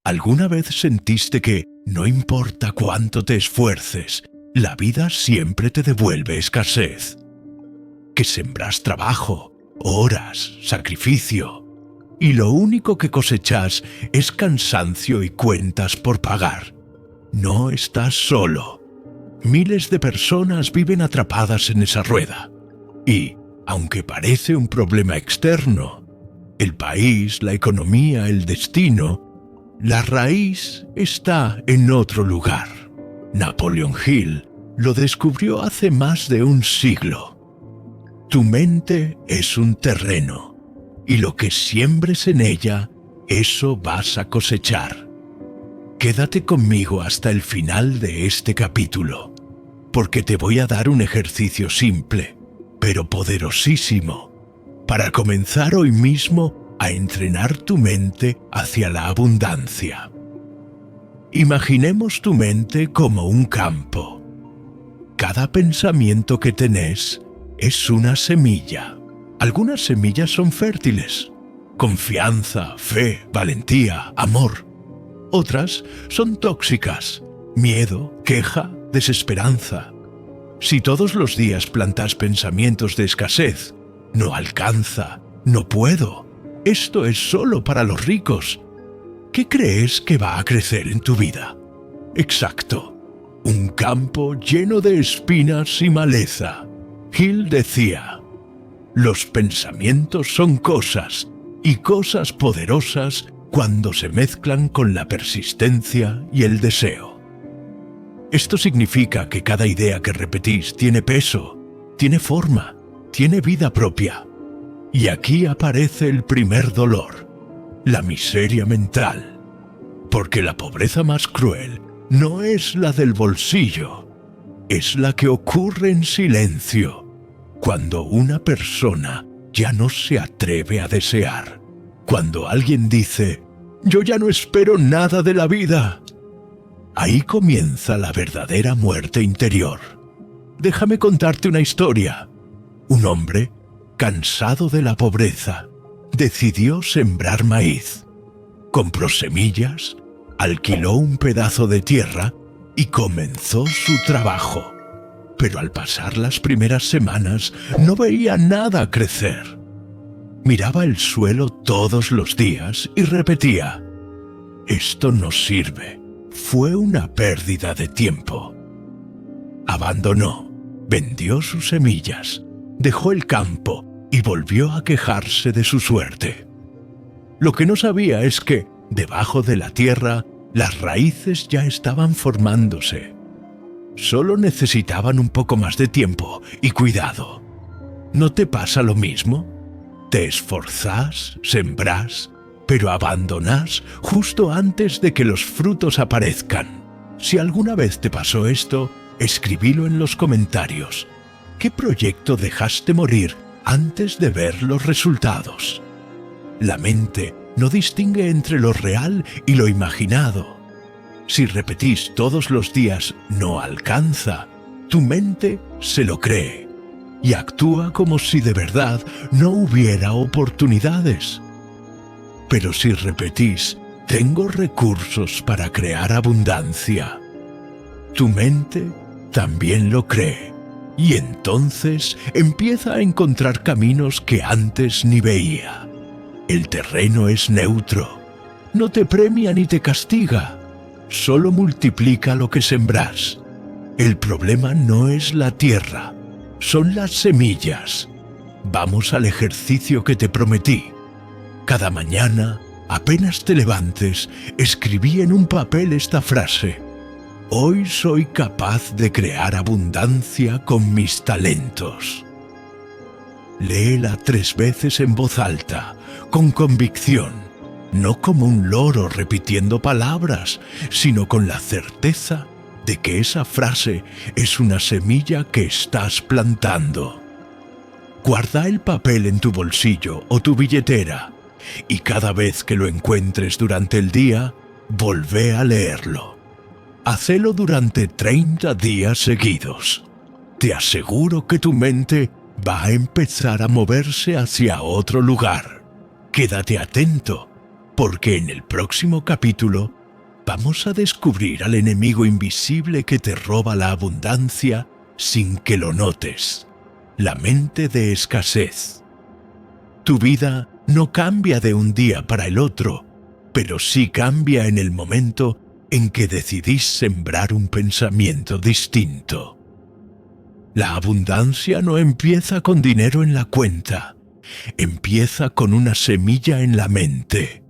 ¿Alguna vez sentiste que, no importa cuánto te esfuerces, la vida siempre te devuelve escasez? Que sembras trabajo, horas, sacrificio, y lo único que cosechas es cansancio y cuentas por pagar. No estás solo. Miles de personas viven atrapadas en esa rueda. Y, aunque parece un problema externo, el país, la economía, el destino, la raíz está en otro lugar. Napoleon Hill lo descubrió hace más de un siglo. Tu mente es un terreno, y lo que siembres en ella, eso vas a cosechar. Quédate conmigo hasta el final de este capítulo, porque te voy a dar un ejercicio simple, pero poderosísimo, para comenzar hoy mismo a entrenar tu mente hacia la abundancia. Imaginemos tu mente como un campo. Cada pensamiento que tenés es una semilla. Algunas semillas son fértiles: confianza, fe, valentía, amor. Otras son tóxicas: miedo, queja, desesperanza. Si todos los días plantas pensamientos de escasez, no alcanza, no puedo, esto es solo para los ricos, ¿qué crees que va a crecer en tu vida? Exacto, un campo lleno de espinas y maleza. Hill decía: los pensamientos son cosas, y cosas poderosas cuando se mezclan con la persistencia y el deseo. Esto significa que cada idea que repetís tiene peso, tiene forma, tiene vida propia. Y aquí aparece el primer dolor, la miseria mental. Porque la pobreza más cruel no es la del bolsillo, es la que ocurre en silencio, cuando una persona ya no se atreve a desear. Cuando alguien dice: yo ya no espero nada de la vida. Ahí comienza la verdadera muerte interior. Déjame contarte una historia. Un hombre, cansado de la pobreza, decidió sembrar maíz. Compró semillas, alquiló un pedazo de tierra y comenzó su trabajo. Pero al pasar las primeras semanas no veía nada crecer. Miraba el suelo todos los días y repetía: esto no sirve, fue una pérdida de tiempo. Abandonó, vendió sus semillas, dejó el campo y volvió a quejarse de su suerte. Lo que no sabía es que, debajo de la tierra, las raíces ya estaban formándose. Solo necesitaban un poco más de tiempo y cuidado. ¿No te pasa lo mismo? Te esforzás, sembrás, pero abandonás justo antes de que los frutos aparezcan. Si alguna vez te pasó esto, escribílo en los comentarios. ¿Qué proyecto dejaste morir antes de ver los resultados? La mente no distingue entre lo real y lo imaginado. Si repetís todos los días "no alcanza", tu mente se lo cree y actúa como si de verdad no hubiera oportunidades. Pero si repetís "tengo recursos para crear abundancia", tu mente también lo cree y entonces empieza a encontrar caminos que antes ni veía. El terreno es neutro, no te premia ni te castiga, solo multiplica lo que sembrás. El problema no es la tierra, son las semillas. Vamos al ejercicio que te prometí. Cada mañana, apenas te levantes, escribí en un papel esta frase: hoy soy capaz de crear abundancia con mis talentos. Léela 3 veces en voz alta, con convicción, no como un loro repitiendo palabras, sino con la certeza de que esa frase es una semilla que estás plantando. Guarda el papel en tu bolsillo o tu billetera y cada vez que lo encuentres durante el día, volvé a leerlo. Hacelo durante 30 días seguidos. Te aseguro que tu mente va a empezar a moverse hacia otro lugar. Quédate atento, porque en el próximo capítulo Vamos a descubrir al enemigo invisible que te roba la abundancia sin que lo notes. La mente de escasez. Tu vida no cambia de un día para el otro, pero sí cambia en el momento en que decidís sembrar un pensamiento distinto. La abundancia no empieza con dinero en la cuenta, empieza con una semilla en la mente.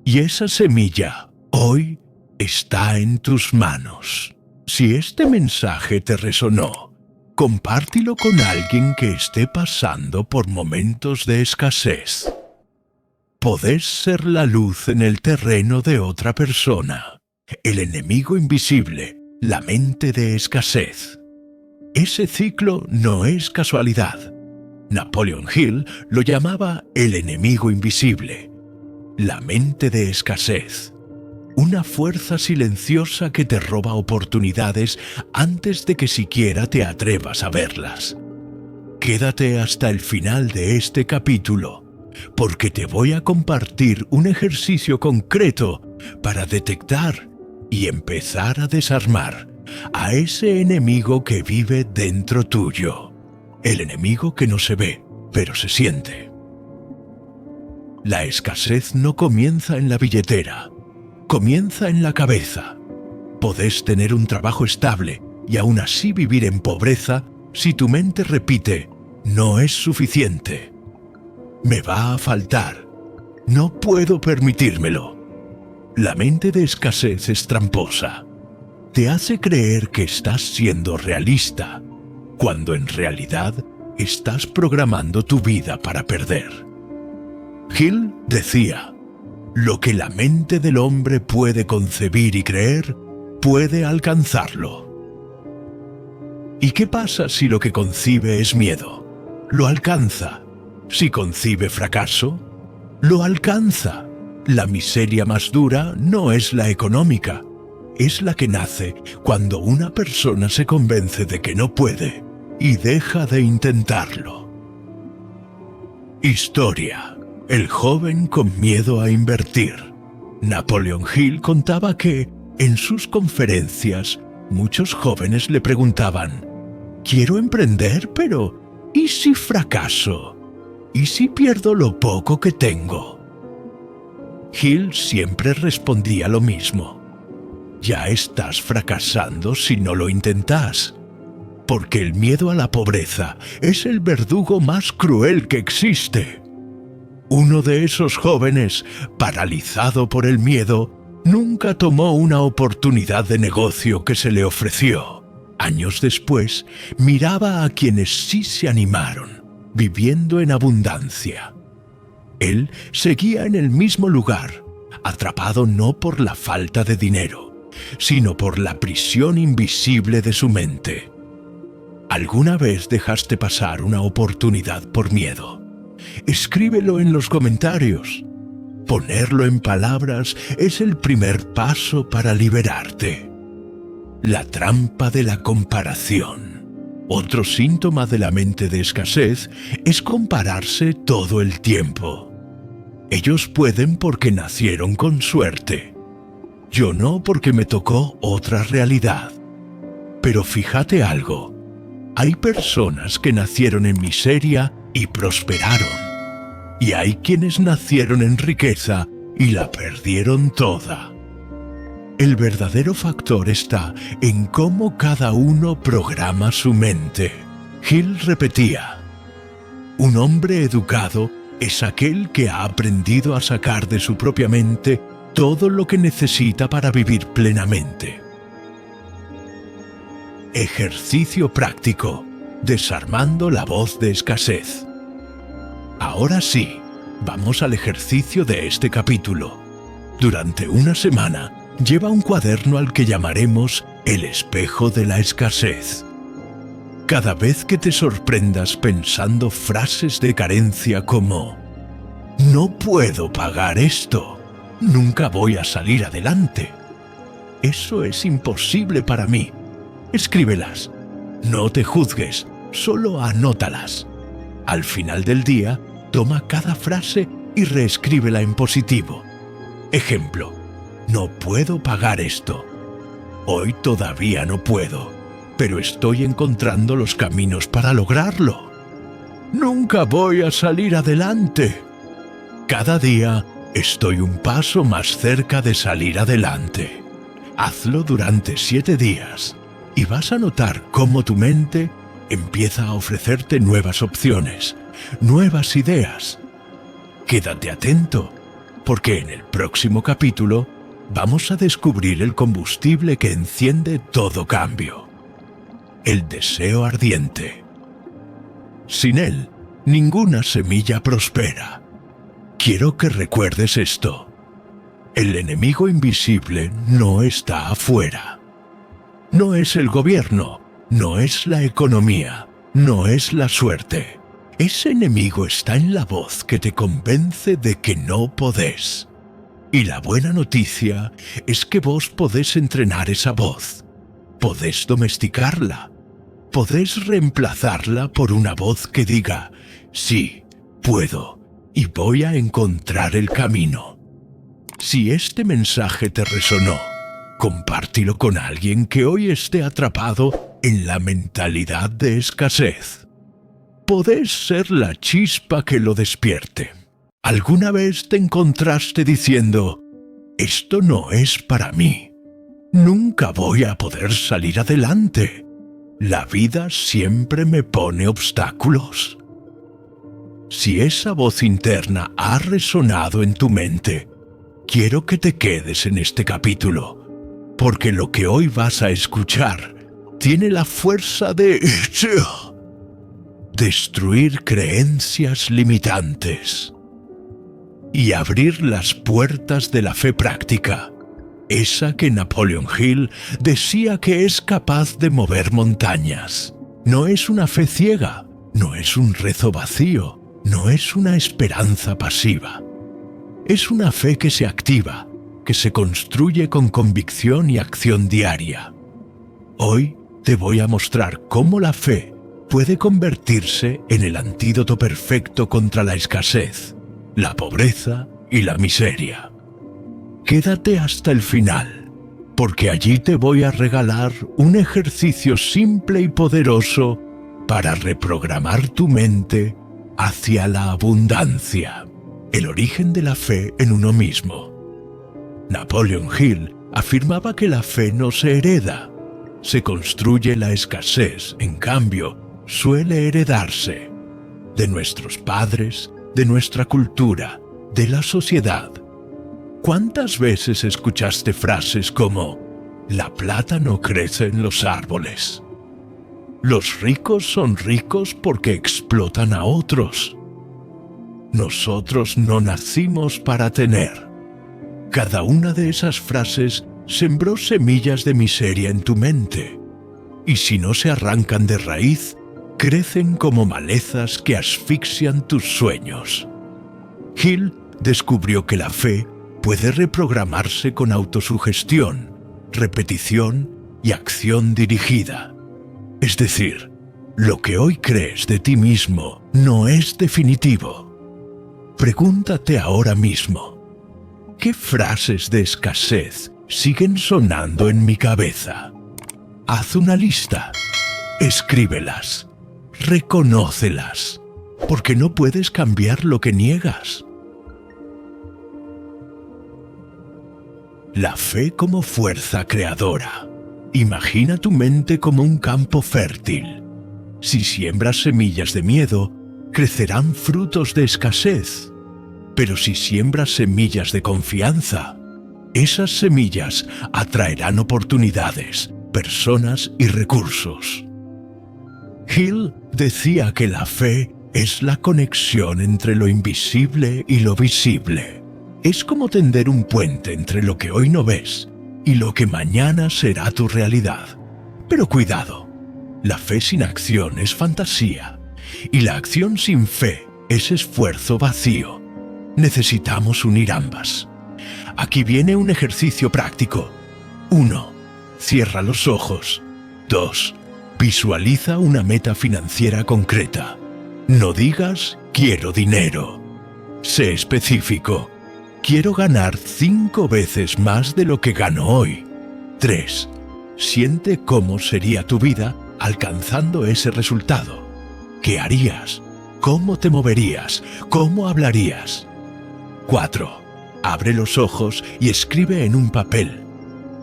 Y esa semilla, hoy, está en tus manos. Si este mensaje te resonó, compártelo con alguien que esté pasando por momentos de escasez. Podés ser la luz en el terreno de otra persona. El enemigo invisible, la mente de escasez. Ese ciclo no es casualidad. Napoleon Hill lo llamaba el enemigo invisible, la mente de escasez. Una fuerza silenciosa que te roba oportunidades antes de que siquiera te atrevas a verlas. Quédate hasta el final de este capítulo, porque te voy a compartir un ejercicio concreto para detectar y empezar a desarmar a ese enemigo que vive dentro tuyo. El enemigo que no se ve, pero se siente. La escasez no comienza en la billetera, comienza en la cabeza. Podés tener un trabajo estable y aún así vivir en pobreza si tu mente repite: no es suficiente, me va a faltar, no puedo permitírmelo. La mente de escasez es tramposa. Te hace creer que estás siendo realista, cuando en realidad estás programando tu vida para perder. Hill decía: lo que la mente del hombre puede concebir y creer, puede alcanzarlo. ¿Y qué pasa si lo que concibe es miedo? Lo alcanza. Si concibe fracaso, lo alcanza. La miseria más dura no es la económica, es la que nace cuando una persona se convence de que no puede y deja de intentarlo. Historia: el joven con miedo a invertir. Napoleon Hill contaba que, en sus conferencias, muchos jóvenes le preguntaban: quiero emprender, pero ¿y si fracaso? ¿Y si pierdo lo poco que tengo? Hill siempre respondía lo mismo: ya estás fracasando si no lo intentas, porque el miedo a la pobreza es el verdugo más cruel que existe. Uno de esos jóvenes, paralizado por el miedo, nunca tomó una oportunidad de negocio que se le ofreció. Años después, miraba a quienes sí se animaron, viviendo en abundancia. Él seguía en el mismo lugar, atrapado no por la falta de dinero, sino por la prisión invisible de su mente. ¿Alguna vez dejaste pasar una oportunidad por miedo? Escríbelo en los comentarios. Ponerlo en palabras es el primer paso para liberarte. La trampa de la comparación. Otro síntoma de la mente de escasez es compararse todo el tiempo. Ellos pueden porque nacieron con suerte. Yo no, porque me tocó otra realidad. Pero fíjate algo. Hay personas que nacieron en miseria y prosperaron. Y hay quienes nacieron en riqueza y la perdieron toda. El verdadero factor está en cómo cada uno programa su mente. Hill repetía: un hombre educado es aquel que ha aprendido a sacar de su propia mente todo lo que necesita para vivir plenamente. Ejercicio práctico: desarmando la voz de escasez. Ahora sí, vamos al ejercicio de este capítulo. Durante una semana, lleva un cuaderno al que llamaremos el espejo de la escasez. Cada vez que te sorprendas pensando frases de carencia como: no puedo pagar esto, nunca voy a salir adelante, eso es imposible para mí, escríbelas. No te juzgues, solo anótalas. Al final del día, toma cada frase y reescríbela en positivo. Ejemplo: No puedo pagar esto. Hoy todavía no puedo, pero estoy encontrando los caminos para lograrlo. Nunca voy a salir adelante. Cada día estoy un paso más cerca de salir adelante. Hazlo durante 7 días y vas a notar cómo tu mente empieza a ofrecerte nuevas opciones, nuevas ideas. Quédate atento, porque en el próximo capítulo vamos a descubrir el combustible que enciende todo cambio: el deseo ardiente. Sin él, ninguna semilla prospera. Quiero que recuerdes esto: el enemigo invisible no está afuera. No es el gobierno, no es la economía, no es la suerte. Ese enemigo está en la voz que te convence de que no podés. Y la buena noticia es que vos podés entrenar esa voz. Podés domesticarla. Podés reemplazarla por una voz que diga: sí, puedo, y voy a encontrar el camino. Si este mensaje te resonó, compártelo con alguien que hoy esté atrapado en la mentalidad de escasez. Podés ser la chispa que lo despierte. ¿Alguna vez te encontraste diciendo: esto no es para mí? Nunca voy a poder salir adelante. La vida siempre me pone obstáculos. Si esa voz interna ha resonado en tu mente, quiero que te quedes en este capítulo, porque lo que hoy vas a escuchar tiene la fuerza de destruir creencias limitantes y abrir las puertas de la fe práctica, esa que Napoleon Hill decía que es capaz de mover montañas. No es una fe ciega, no es un rezo vacío, no es una esperanza pasiva. Es una fe que se activa, que se construye con convicción y acción diaria. Hoy te voy a mostrar cómo la fe puede convertirse en el antídoto perfecto contra la escasez, la pobreza y la miseria. Quédate hasta el final, porque allí te voy a regalar un ejercicio simple y poderoso para reprogramar tu mente hacia la abundancia, el origen de la fe en uno mismo. Napoleon Hill afirmaba que la fe no se hereda, se construye. La escasez, en cambio, suele heredarse de nuestros padres, de nuestra cultura, de la sociedad. ¿Cuántas veces escuchaste frases como: la plata no crece en los árboles? Los ricos son ricos porque explotan a otros. Nosotros no nacimos para tener. Cada una de esas frases sembró semillas de miseria en tu mente, y si no se arrancan de raíz, crecen como malezas que asfixian tus sueños. Hill descubrió que la fe puede reprogramarse con autosugestión, repetición y acción dirigida. Es decir, lo que hoy crees de ti mismo no es definitivo. Pregúntate ahora mismo: ¿qué frases de escasez siguen sonando en mi cabeza? Haz una lista, escríbelas, reconócelas, porque no puedes cambiar lo que niegas. La fe como fuerza creadora. Imagina tu mente como un campo fértil. Si siembras semillas de miedo, crecerán frutos de escasez. Pero si siembras semillas de confianza, esas semillas atraerán oportunidades, personas y recursos. Hill decía que la fe es la conexión entre lo invisible y lo visible. Es como tender un puente entre lo que hoy no ves y lo que mañana será tu realidad. Pero cuidado, la fe sin acción es fantasía, y la acción sin fe es esfuerzo vacío. Necesitamos unir ambas. Aquí viene un ejercicio práctico. 1. Cierra los ojos. 2. Visualiza una meta financiera concreta. No digas quiero dinero. Sé específico. Quiero ganar 5 veces más de lo que gano hoy. 3. Siente cómo sería tu vida alcanzando ese resultado. ¿Qué harías? ¿Cómo te moverías? ¿Cómo hablarías? 4. Abre los ojos y escribe en un papel.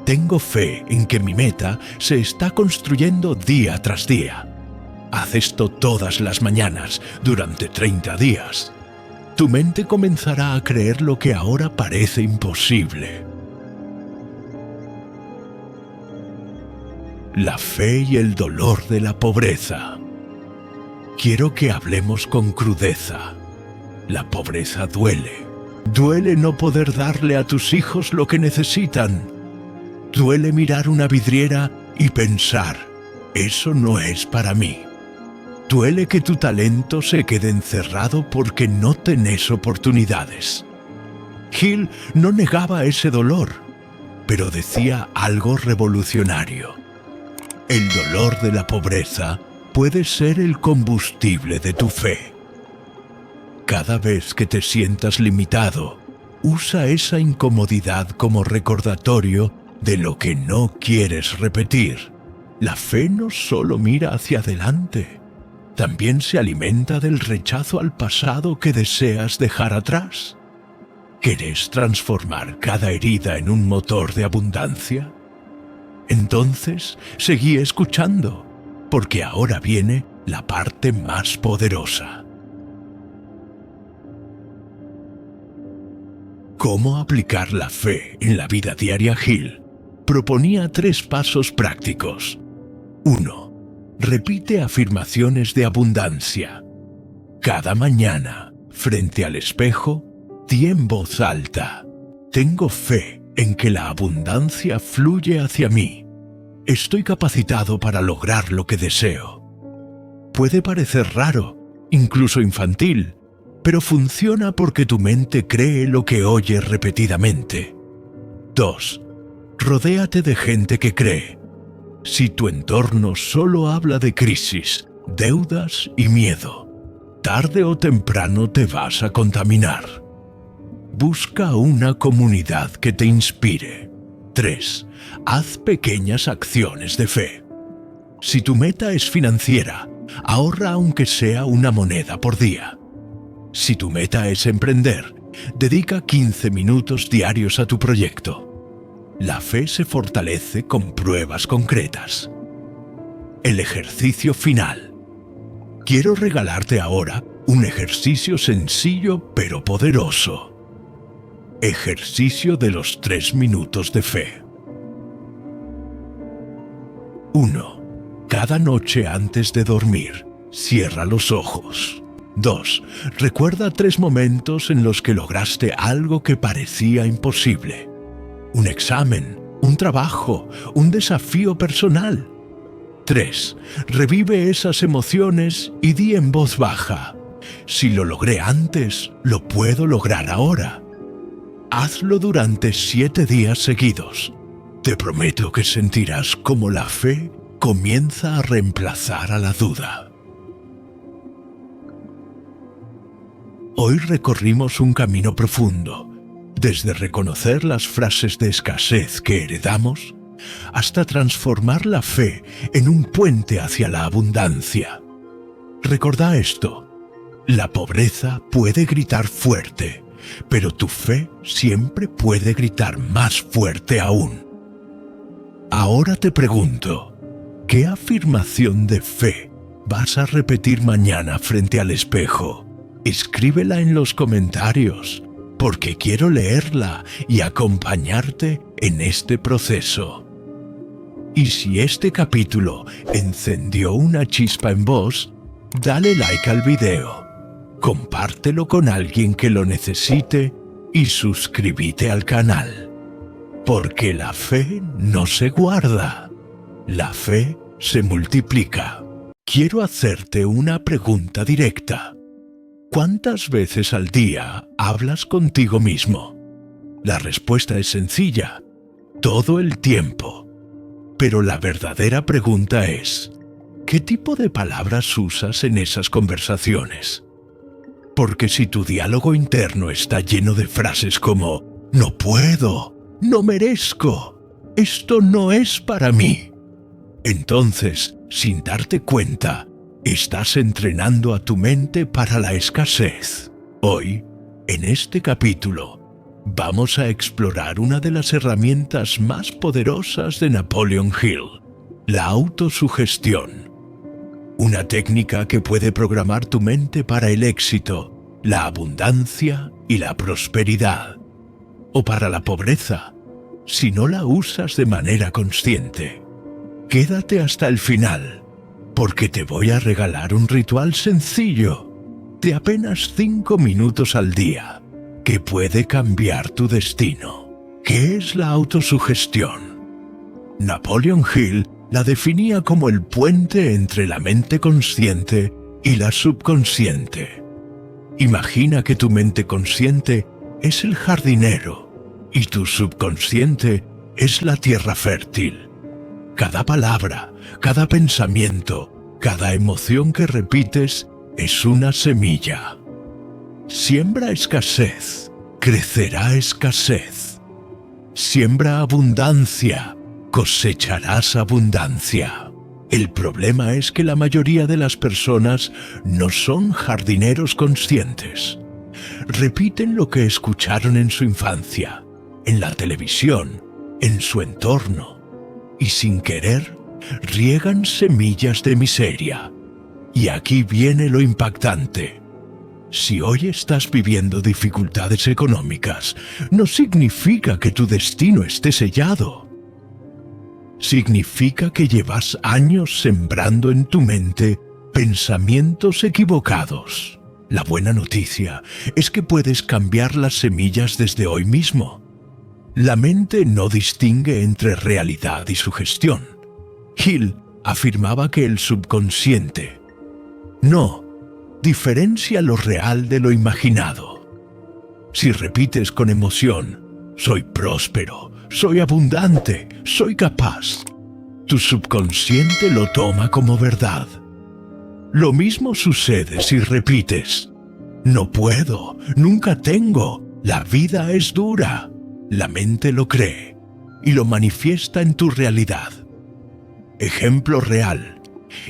Tengo fe en que mi meta se está construyendo día tras día. Haz esto todas las mañanas durante 30 días. Tu mente comenzará a creer lo que ahora parece imposible. La fe y el dolor de la pobreza. Quiero que hablemos con crudeza. La pobreza duele. Duele no poder darle a tus hijos lo que necesitan. Duele mirar una vidriera y pensar, eso no es para mí. Duele que tu talento se quede encerrado porque no tenés oportunidades. Hill no negaba ese dolor, pero decía algo revolucionario. El dolor de la pobreza puede ser el combustible de tu fe. Cada vez que te sientas limitado, usa esa incomodidad como recordatorio de lo que no quieres repetir. La fe no solo mira hacia adelante, también se alimenta del rechazo al pasado que deseas dejar atrás. ¿Querés transformar cada herida en un motor de abundancia? Entonces, seguí escuchando, porque ahora viene la parte más poderosa. ¿Cómo aplicar la fe en la vida diaria? Hill proponía 3 pasos prácticos. 1. Repite afirmaciones de abundancia. Cada mañana, frente al espejo, di en voz alta: tengo fe en que la abundancia fluye hacia mí. Estoy capacitado para lograr lo que deseo. Puede parecer raro, incluso infantil, pero funciona porque tu mente cree lo que oye repetidamente. 2. Rodéate de gente que cree. Si tu entorno solo habla de crisis, deudas y miedo, tarde o temprano te vas a contaminar. Busca una comunidad que te inspire. 3. Haz pequeñas acciones de fe. Si tu meta es financiera, ahorra aunque sea una moneda por día. Si tu meta es emprender, dedica 15 minutos diarios a tu proyecto. La fe se fortalece con pruebas concretas. El ejercicio final. Quiero regalarte ahora un ejercicio sencillo pero poderoso. Ejercicio de los 3 minutos de fe. 1. Cada noche antes de dormir, cierra los ojos. 2. Recuerda 3 momentos en los que lograste algo que parecía imposible. Un examen, un trabajo, un desafío personal. 3. Revive esas emociones y di en voz baja: si lo logré antes, lo puedo lograr ahora. Hazlo durante 7 días seguidos. Te prometo que sentirás cómo la fe comienza a reemplazar a la duda. Hoy recorrimos un camino profundo, desde reconocer las frases de escasez que heredamos, hasta transformar la fe en un puente hacia la abundancia. Recordá esto: la pobreza puede gritar fuerte, pero tu fe siempre puede gritar más fuerte aún. Ahora te pregunto, ¿qué afirmación de fe vas a repetir mañana frente al espejo? Escríbela en los comentarios, porque quiero leerla y acompañarte en este proceso. Y si este capítulo encendió una chispa en vos, dale like al video, compártelo con alguien que lo necesite y suscríbete al canal. Porque la fe no se guarda, la fe se multiplica. Quiero hacerte una pregunta directa. ¿Cuántas veces al día hablas contigo mismo? La respuesta es sencilla: todo el tiempo. Pero la verdadera pregunta es: ¿qué tipo de palabras usas en esas conversaciones? Porque si tu diálogo interno está lleno de frases como «no puedo», «no merezco», «esto no es para mí», entonces, sin darte cuenta, estás entrenando a tu mente para la escasez. Hoy, en este capítulo, vamos a explorar una de las herramientas más poderosas de Napoleon Hill, la autosugestión. Una técnica que puede programar tu mente para el éxito, la abundancia y la prosperidad, o para la pobreza, si no la usas de manera consciente. Quédate hasta el final, porque te voy a regalar un ritual sencillo, de apenas 5 minutos al día, que puede cambiar tu destino. ¿Qué es la autosugestión? Napoleon Hill la definía como el puente entre la mente consciente y la subconsciente. Imagina que tu mente consciente es el jardinero y tu subconsciente es la tierra fértil. Cada palabra, cada pensamiento, cada emoción que repites es una semilla. Siembra escasez, crecerá escasez. Siembra abundancia, cosecharás abundancia. El problema es que la mayoría de las personas no son jardineros conscientes. Repiten lo que escucharon en su infancia, en la televisión, en su entorno, y sin querer riegan semillas de miseria. Y aquí viene lo impactante. Si hoy estás viviendo dificultades económicas, no significa que tu destino esté sellado. Significa que llevas años sembrando en tu mente pensamientos equivocados. La buena noticia es que puedes cambiar las semillas desde hoy mismo. La mente no distingue entre realidad y sugestión. Hill afirmaba que el subconsciente no diferencia lo real de lo imaginado. Si repites con emoción, soy próspero, soy abundante, soy capaz, tu subconsciente lo toma como verdad. Lo mismo sucede si repites, no puedo, nunca tengo, la vida es dura. La mente lo cree y lo manifiesta en tu realidad. Ejemplo real.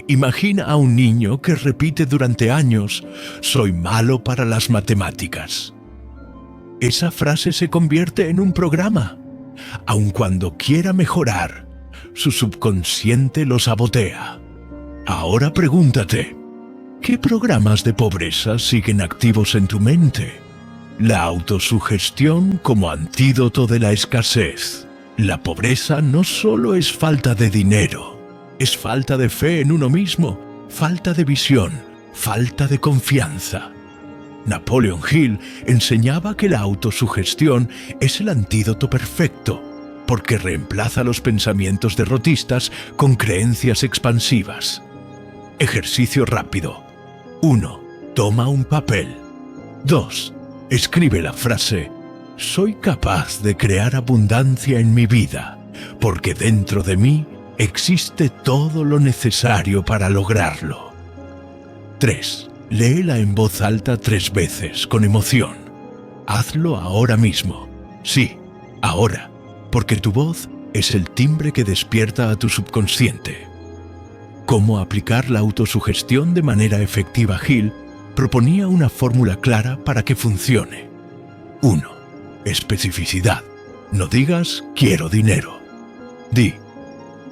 Imagina a un niño que repite durante años, soy malo para las matemáticas. Esa frase se convierte en un programa. Aun cuando quiera mejorar, su subconsciente lo sabotea. Ahora pregúntate, ¿qué programas de pobreza siguen activos en tu mente? La autosugestión como antídoto de la escasez. La pobreza no solo es falta de dinero, es falta de fe en uno mismo, falta de visión, falta de confianza. Napoleon Hill enseñaba que la autosugestión es el antídoto perfecto, porque reemplaza los pensamientos derrotistas con creencias expansivas. Ejercicio rápido. 1. Toma un papel. 2. Escribe la frase, soy capaz de crear abundancia en mi vida, porque dentro de mí existe todo lo necesario para lograrlo. 3. Léela en voz alta 3 veces, con emoción. Hazlo ahora mismo. Sí, ahora, porque tu voz es el timbre que despierta a tu subconsciente. ¿Cómo aplicar la autosugestión de manera efectiva? Hill proponía una fórmula clara para que funcione. 1. Especificidad. No digas quiero dinero. Di,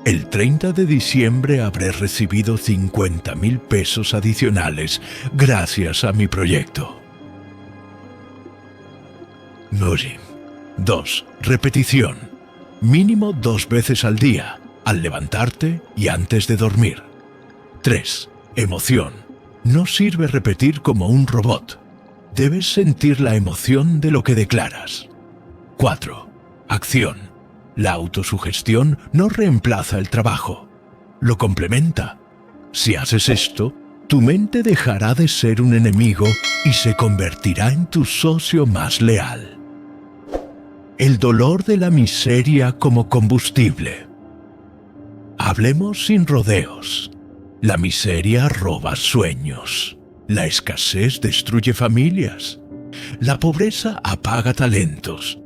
el 30 de diciembre habré recibido 50,000 pesos adicionales gracias a mi proyecto. Muy bien. 2. Repetición. Mínimo 2 veces al día, al levantarte y antes de dormir. 3. Emoción. No sirve repetir como un robot. Debes sentir la emoción de lo que declaras. 4. Acción. La autosugestión no reemplaza el trabajo, lo complementa. Si haces esto, tu mente dejará de ser un enemigo y se convertirá en tu socio más leal. El dolor de la miseria como combustible. Hablemos sin rodeos. La miseria roba sueños. La escasez destruye familias. La pobreza apaga talentos.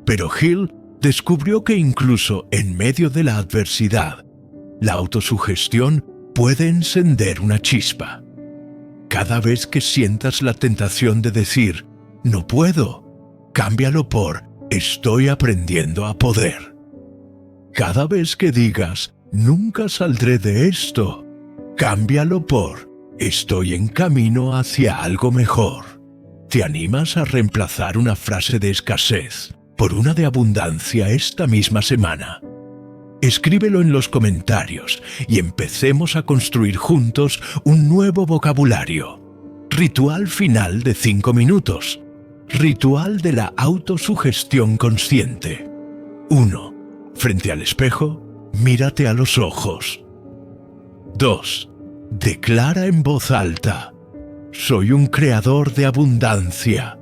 Pero Hill descubrió que incluso en medio de la adversidad, la autosugestión puede encender una chispa. Cada vez que sientas la tentación de decir, no puedo, cámbialo por, estoy aprendiendo a poder. Cada vez que digas, nunca saldré de esto, cámbialo por, estoy en camino hacia algo mejor. ¿Te animas a reemplazar una frase de escasez por una de abundancia esta misma semana? Escríbelo en los comentarios y empecemos a construir juntos un nuevo vocabulario. Ritual final de 5 minutos. Ritual de la autosugestión consciente. 1. Frente al espejo, mírate a los ojos. 2. Declara en voz alta: soy un creador de abundancia.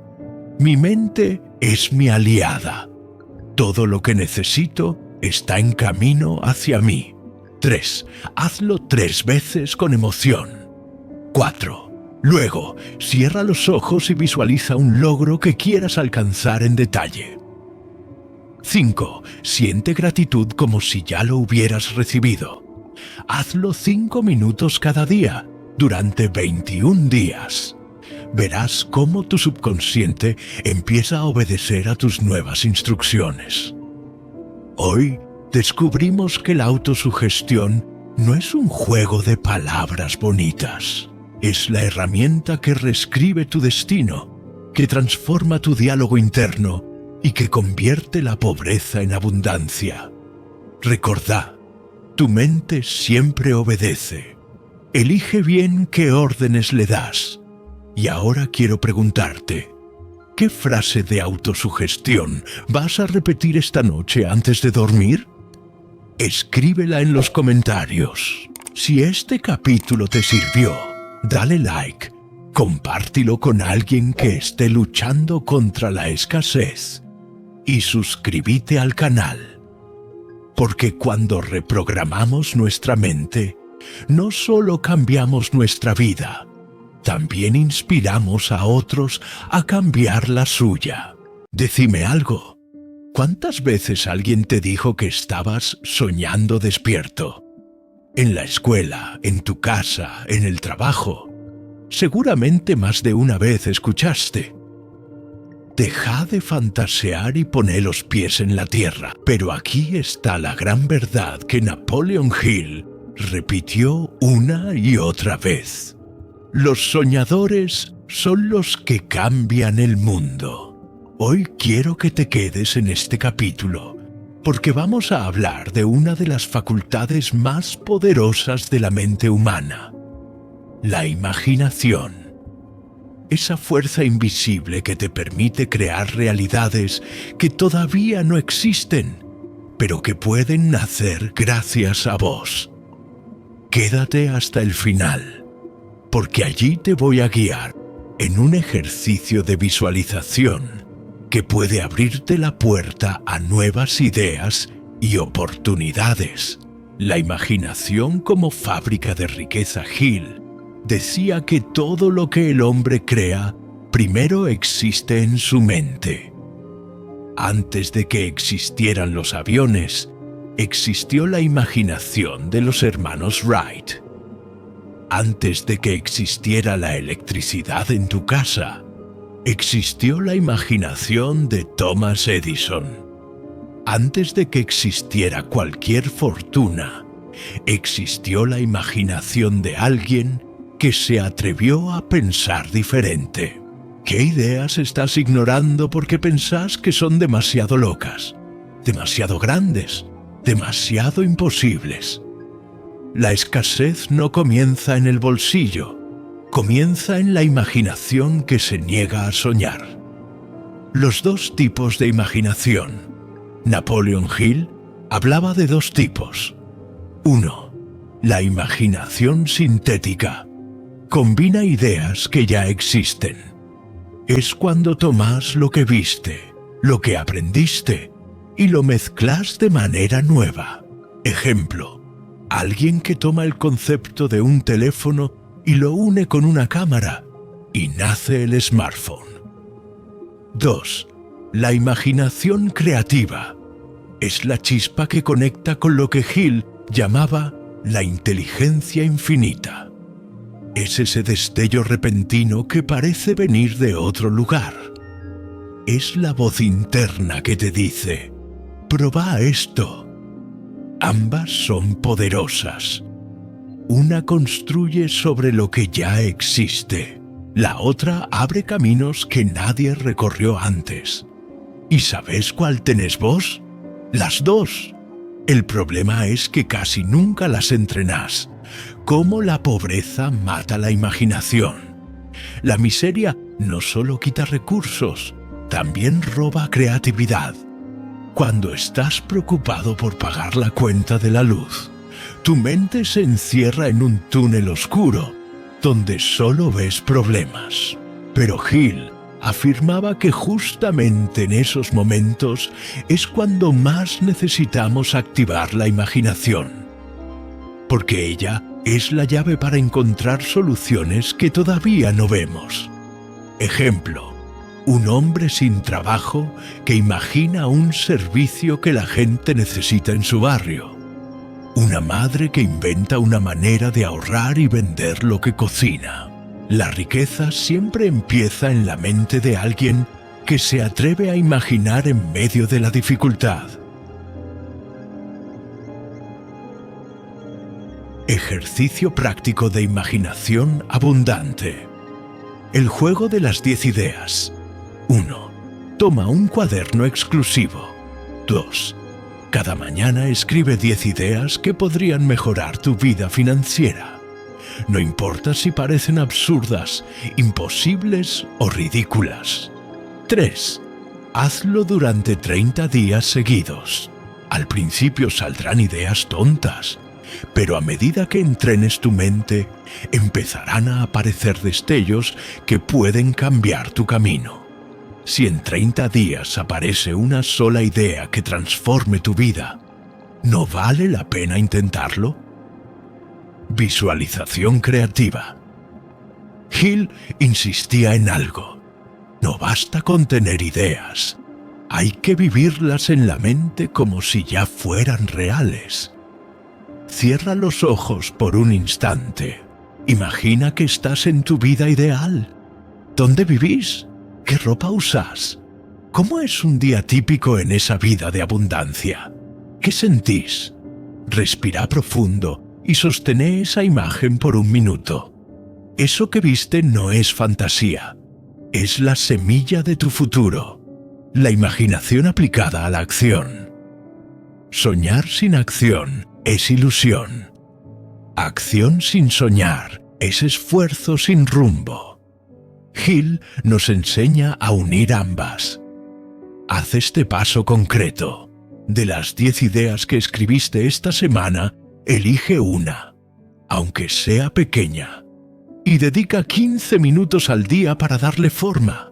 Mi mente es mi aliada. Todo lo que necesito está en camino hacia mí. 3. Hazlo 3 veces con emoción. 4. Luego, cierra los ojos y visualiza un logro que quieras alcanzar en detalle. 5. Siente gratitud como si ya lo hubieras recibido. Hazlo 5 minutos cada día, durante 21 días. Verás cómo tu subconsciente empieza a obedecer a tus nuevas instrucciones. Hoy descubrimos que la autosugestión no es un juego de palabras bonitas. Es la herramienta que reescribe tu destino, que transforma tu diálogo interno y que convierte la pobreza en abundancia. Recordá, tu mente siempre obedece. Elige bien qué órdenes le das. Y ahora quiero preguntarte, ¿qué frase de autosugestión vas a repetir esta noche antes de dormir? Escríbela en los comentarios. Si este capítulo te sirvió, dale like, compártelo con alguien que esté luchando contra la escasez y suscríbete al canal. Porque cuando reprogramamos nuestra mente, no solo cambiamos nuestra vida, también inspiramos a otros a cambiar la suya. Decime algo. ¿Cuántas veces alguien te dijo que estabas soñando despierto? En la escuela, en tu casa, en el trabajo. Seguramente más de una vez escuchaste: deja de fantasear y poné los pies en la tierra. Pero aquí está la gran verdad que Napoleon Hill repitió una y otra vez. Los soñadores son los que cambian el mundo. Hoy quiero que te quedes en este capítulo, porque vamos a hablar de una de las facultades más poderosas de la mente humana: la imaginación. Esa fuerza invisible que te permite crear realidades que todavía no existen, pero que pueden nacer gracias a vos. Quédate hasta el final, porque allí te voy a guiar en un ejercicio de visualización que puede abrirte la puerta a nuevas ideas y oportunidades. La imaginación como fábrica de riqueza. Hill decía que todo lo que el hombre crea primero existe en su mente. Antes de que existieran los aviones, existió la imaginación de los hermanos Wright. Antes de que existiera la electricidad en tu casa, existió la imaginación de Thomas Edison. Antes de que existiera cualquier fortuna, existió la imaginación de alguien que se atrevió a pensar diferente. ¿Qué ideas estás ignorando porque pensás que son demasiado locas, demasiado grandes, demasiado imposibles? La escasez no comienza en el bolsillo, comienza en la imaginación que se niega a soñar. Los 2 tipos de imaginación. Napoleon Hill hablaba de 2 tipos. 1. La imaginación sintética. Combina ideas que ya existen. Es cuando tomas lo que viste, lo que aprendiste, y lo mezclas de manera nueva. Ejemplo: alguien que toma el concepto de un teléfono y lo une con una cámara, y nace el smartphone. 2. La imaginación creativa es la chispa que conecta con lo que Hill llamaba la inteligencia infinita. Es ese destello repentino que parece venir de otro lugar. Es la voz interna que te dice: «Proba esto». Ambas son poderosas. Una construye sobre lo que ya existe. La otra abre caminos que nadie recorrió antes. ¿Y sabes cuál tenés vos? Las dos. El problema es que casi nunca las entrenás. Cómo la pobreza mata la imaginación. La miseria no solo quita recursos, también roba creatividad. Cuando estás preocupado por pagar la cuenta de la luz, tu mente se encierra en un túnel oscuro, donde solo ves problemas. Pero Hill afirmaba que justamente en esos momentos es cuando más necesitamos activar la imaginación, porque ella es la llave para encontrar soluciones que todavía no vemos. Ejemplo: un hombre sin trabajo que imagina un servicio que la gente necesita en su barrio. Una madre que inventa una manera de ahorrar y vender lo que cocina. La riqueza siempre empieza en la mente de alguien que se atreve a imaginar en medio de la dificultad. Ejercicio práctico de imaginación abundante. El juego de las 10 ideas. 1. Toma un cuaderno exclusivo. 2. Cada mañana escribe 10 ideas que podrían mejorar tu vida financiera. No importa si parecen absurdas, imposibles o ridículas. 3. Hazlo durante 30 días seguidos. Al principio saldrán ideas tontas, pero a medida que entrenes tu mente, empezarán a aparecer destellos que pueden cambiar tu camino. Si en 30 días aparece una sola idea que transforme tu vida, ¿no vale la pena intentarlo? Visualización creativa. Hill insistía en algo. No basta con tener ideas. Hay que vivirlas en la mente como si ya fueran reales. Cierra los ojos por un instante. Imagina que estás en tu vida ideal. ¿Dónde vivís? ¿Qué ropa usás? ¿Cómo es un día típico en esa vida de abundancia? ¿Qué sentís? Respira profundo y sostené esa imagen por un minuto. Eso que viste no es fantasía. Es la semilla de tu futuro. La imaginación aplicada a la acción. Soñar sin acción es ilusión. Acción sin soñar es esfuerzo sin rumbo. Hill nos enseña a unir ambas. Haz este paso concreto. De las 10 ideas que escribiste esta semana, elige una, aunque sea pequeña, y dedica 15 minutos al día para darle forma.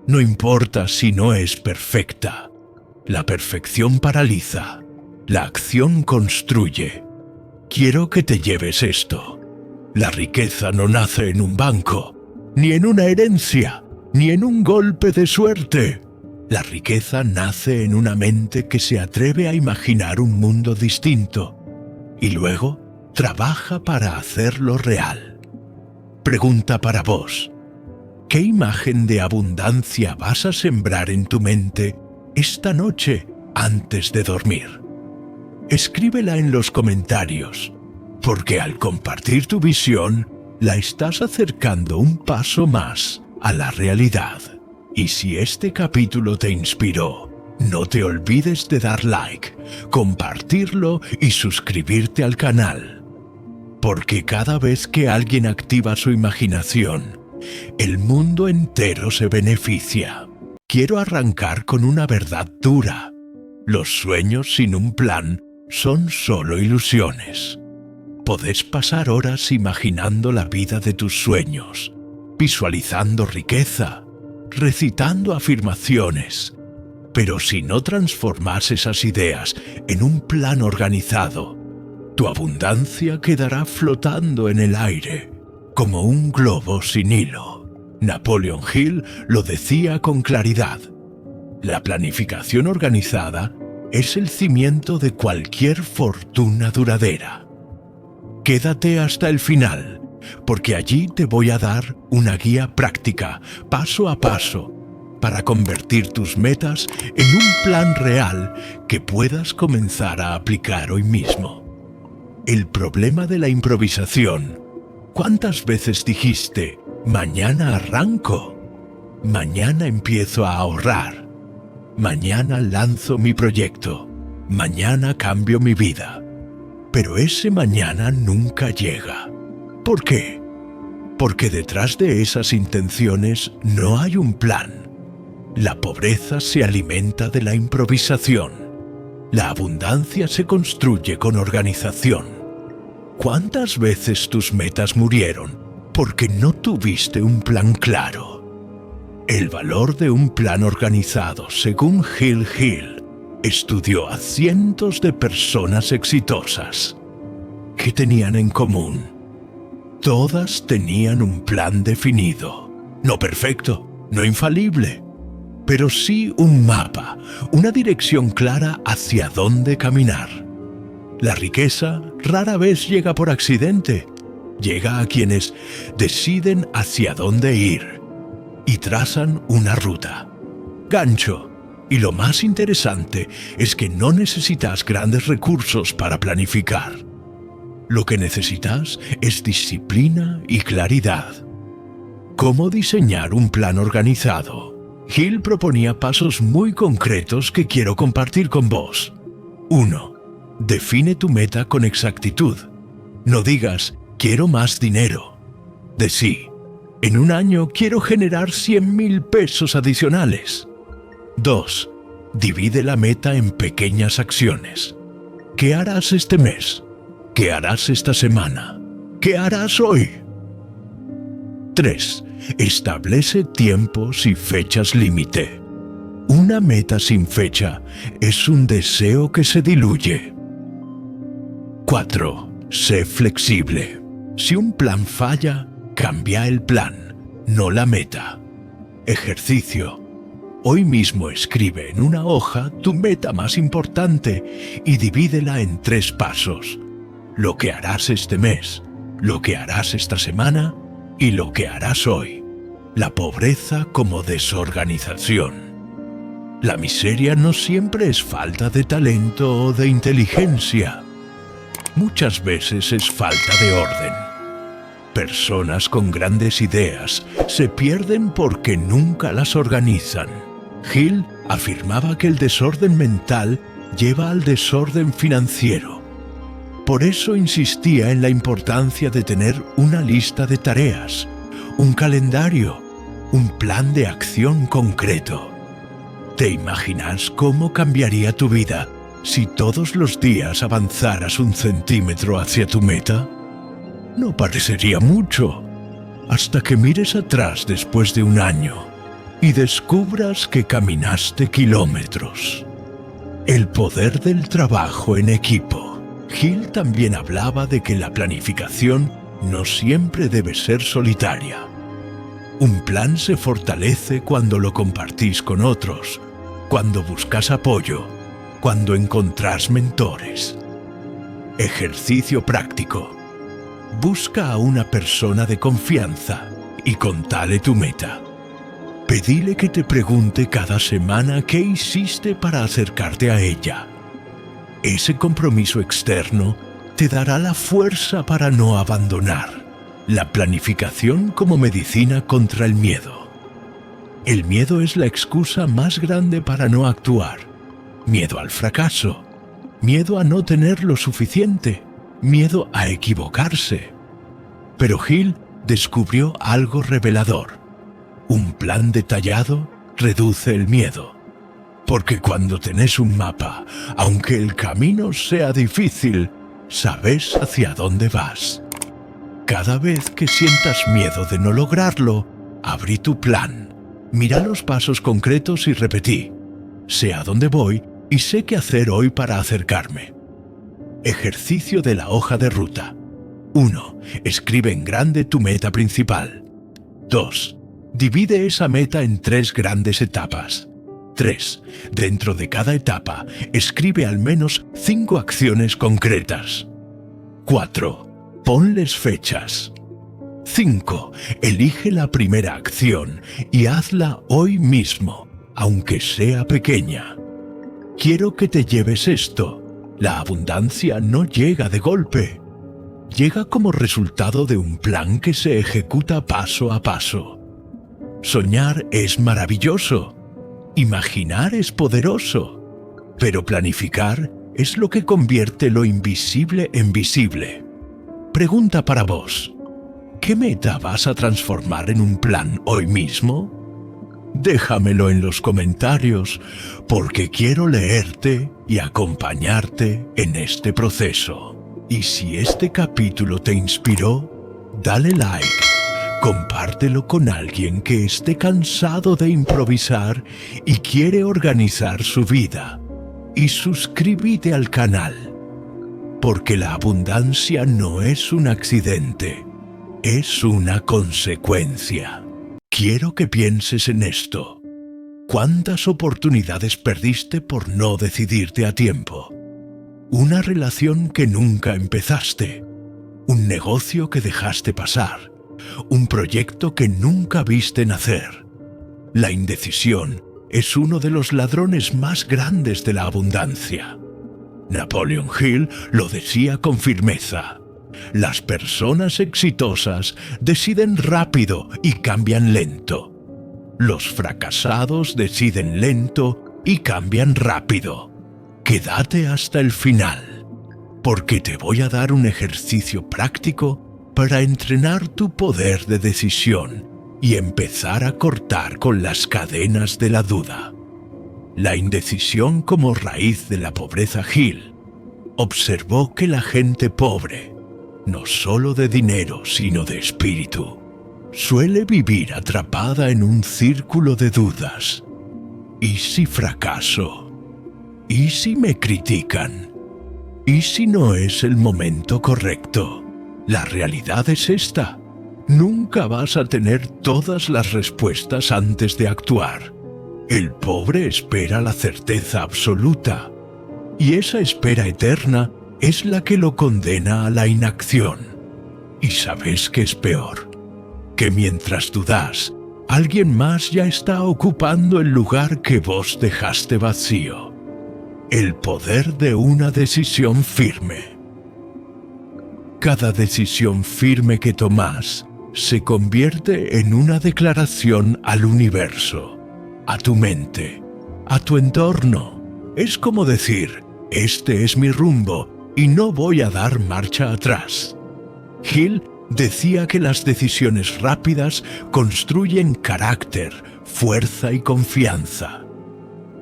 No importa si no es perfecta. La perfección paraliza. La acción construye. Quiero que te lleves esto. La riqueza no nace en un banco, ni en una herencia, ni en un golpe de suerte. La riqueza nace en una mente que se atreve a imaginar un mundo distinto y luego trabaja para hacerlo real. Pregunta para vos: ¿qué imagen de abundancia vas a sembrar en tu mente esta noche antes de dormir? Escríbela en los comentarios, porque al compartir tu visión, la estás acercando un paso más a la realidad. Y si este capítulo te inspiró, no te olvides de dar like, compartirlo y suscribirte al canal. Porque cada vez que alguien activa su imaginación, el mundo entero se beneficia. Quiero arrancar con una verdad dura. Los sueños sin un plan son solo ilusiones. Podés pasar horas imaginando la vida de tus sueños, visualizando riqueza, recitando afirmaciones. Pero si no transformas esas ideas en un plan organizado, tu abundancia quedará flotando en el aire, como un globo sin hilo. Napoleon Hill lo decía con claridad. La planificación organizada es el cimiento de cualquier fortuna duradera. Quédate hasta el final, porque allí te voy a dar una guía práctica, paso a paso, para convertir tus metas en un plan real que puedas comenzar a aplicar hoy mismo. El problema de la improvisación. ¿Cuántas veces dijiste, mañana arranco? Mañana empiezo a ahorrar. Mañana lanzo mi proyecto. Mañana cambio mi vida. Pero ese mañana nunca llega. ¿Por qué? Porque detrás de esas intenciones no hay un plan. La pobreza se alimenta de la improvisación. La abundancia se construye con organización. ¿Cuántas veces tus metas murieron porque no tuviste un plan claro? El valor de un plan organizado, según Hill, estudió a cientos de personas exitosas. ¿Qué tenían en común? Todas tenían un plan definido. No perfecto, no infalible, pero sí un mapa, una dirección clara hacia dónde caminar. La riqueza rara vez llega por accidente. Llega a quienes deciden hacia dónde ir y trazan una ruta. Gancho. Y lo más interesante es que no necesitas grandes recursos para planificar. Lo que necesitas es disciplina y claridad. ¿Cómo diseñar un plan organizado? Hill proponía pasos muy concretos que quiero compartir con vos. 1. Define tu meta con exactitud. No digas, quiero más dinero. Decí, en un año quiero generar 100,000 pesos adicionales. 2. Divide la meta en pequeñas acciones. ¿Qué harás este mes? ¿Qué harás esta semana? ¿Qué harás hoy? 3. Establece tiempos y fechas límite. Una meta sin fecha es un deseo que se diluye. 4. Sé flexible. Si un plan falla, cambia el plan, no la meta. Ejercicio. Hoy mismo escribe en una hoja tu meta más importante y divídela en 3 pasos. Lo que harás este mes, lo que harás esta semana y lo que harás hoy. La pobreza como desorganización. La miseria no siempre es falta de talento o de inteligencia. Muchas veces es falta de orden. Personas con grandes ideas se pierden porque nunca las organizan. Hill afirmaba que el desorden mental lleva al desorden financiero. Por eso insistía en la importancia de tener una lista de tareas, un calendario, un plan de acción concreto. ¿Te imaginas cómo cambiaría tu vida si todos los días avanzaras 1 centímetro hacia tu meta? No parecería mucho, hasta que mires atrás después de un año y descubras que caminaste kilómetros. El poder del trabajo en equipo. Hill también hablaba de que la planificación no siempre debe ser solitaria. Un plan se fortalece cuando lo compartís con otros, cuando buscas apoyo, cuando encontrás mentores. Ejercicio práctico. Busca a una persona de confianza y contale tu meta. Pedile que te pregunte cada semana qué hiciste para acercarte a ella. Ese compromiso externo te dará la fuerza para no abandonar. La planificación como medicina contra el miedo. El miedo es la excusa más grande para no actuar. Miedo al fracaso, miedo a no tener lo suficiente, miedo a equivocarse. Pero Hill descubrió algo revelador. Un plan detallado reduce el miedo. Porque cuando tenés un mapa, aunque el camino sea difícil, sabes hacia dónde vas. Cada vez que sientas miedo de no lograrlo, abrí tu plan. Mira los pasos concretos y repetí. Sé a dónde voy y sé qué hacer hoy para acercarme. Ejercicio de la hoja de ruta. 1. Escribe en grande tu meta principal. 2. Divide esa meta en 3 grandes etapas. 3. Dentro de cada etapa, escribe al menos 5 acciones concretas. 4. Ponles fechas. 5. Elige la primera acción y hazla hoy mismo, aunque sea pequeña. Quiero que te lleves esto. La abundancia no llega de golpe. Llega como resultado de un plan que se ejecuta paso a paso. Soñar es maravilloso. Imaginar es poderoso. Pero planificar es lo que convierte lo invisible en visible. Pregunta para vos. ¿Qué meta vas a transformar en un plan hoy mismo? Déjamelo en los comentarios, porque quiero leerte y acompañarte en este proceso. Y si este capítulo te inspiró, dale like, compártelo con alguien que esté cansado de improvisar y quiere organizar su vida. Y suscríbete al canal, porque la abundancia no es un accidente, es una consecuencia. Quiero que pienses en esto. ¿Cuántas oportunidades perdiste por no decidirte a tiempo? Una relación que nunca empezaste, un negocio que dejaste pasar, un proyecto que nunca viste nacer. La indecisión es uno de los ladrones más grandes de la abundancia. Napoleon Hill lo decía con firmeza. Las personas exitosas deciden rápido y cambian lento. Los fracasados deciden lento y cambian rápido. Quédate hasta el final, porque te voy a dar un ejercicio práctico para entrenar tu poder de decisión y empezar a cortar con las cadenas de la duda. La indecisión como raíz de la pobreza. Hill observó que la gente pobre, no solo de dinero sino de espíritu, suele vivir atrapada en un círculo de dudas. ¿Y si fracaso? ¿Y si me critican? ¿Y si no es el momento correcto? La realidad es esta. Nunca vas a tener todas las respuestas antes de actuar. El pobre espera la certeza absoluta, y esa espera eterna es la que lo condena a la inacción. ¿Y sabes qué es peor? Que mientras dudas, alguien más ya está ocupando el lugar que vos dejaste vacío. El poder de una decisión firme. Cada decisión firme que tomás se convierte en una declaración al universo, a tu mente, a tu entorno. Es como decir, este es mi rumbo y no voy a dar marcha atrás. Hill decía que las decisiones rápidas construyen carácter, fuerza y confianza.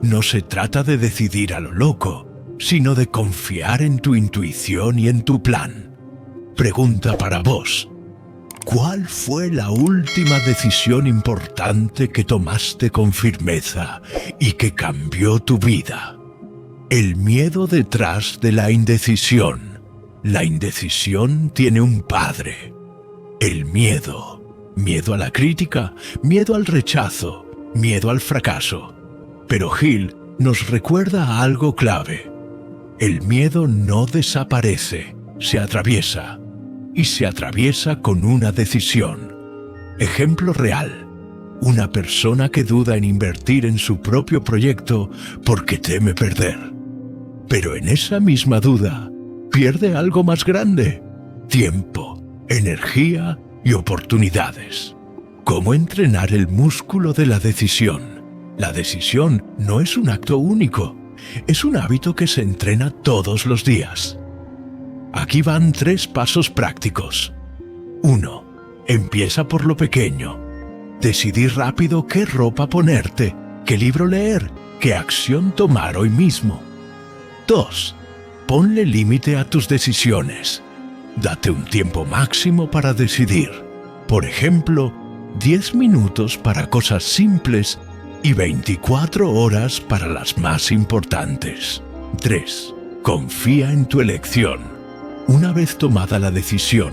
No se trata de decidir a lo loco, sino de confiar en tu intuición y en tu plan. Pregunta para vos. ¿Cuál fue la última decisión importante que tomaste con firmeza y que cambió tu vida? El miedo detrás de la indecisión. La indecisión tiene un padre. El miedo. Miedo a la crítica, miedo al rechazo, miedo al fracaso. Pero Hill nos recuerda algo clave. El miedo no desaparece, se atraviesa. Y se atraviesa con una decisión. Ejemplo real. Una persona que duda en invertir en su propio proyecto porque teme perder. Pero en esa misma duda, pierde algo más grande: tiempo, energía y oportunidades. ¿Cómo entrenar el músculo de la decisión? La decisión no es un acto único, es un hábito que se entrena todos los días. Aquí van 3 pasos prácticos. 1. Empieza por lo pequeño. Decidir rápido qué ropa ponerte, qué libro leer, qué acción tomar hoy mismo. 2. Ponle límite a tus decisiones. Date un tiempo máximo para decidir. Por ejemplo, 10 minutos para cosas simples y 24 horas para las más importantes. 3. Confía en tu elección. Una vez tomada la decisión,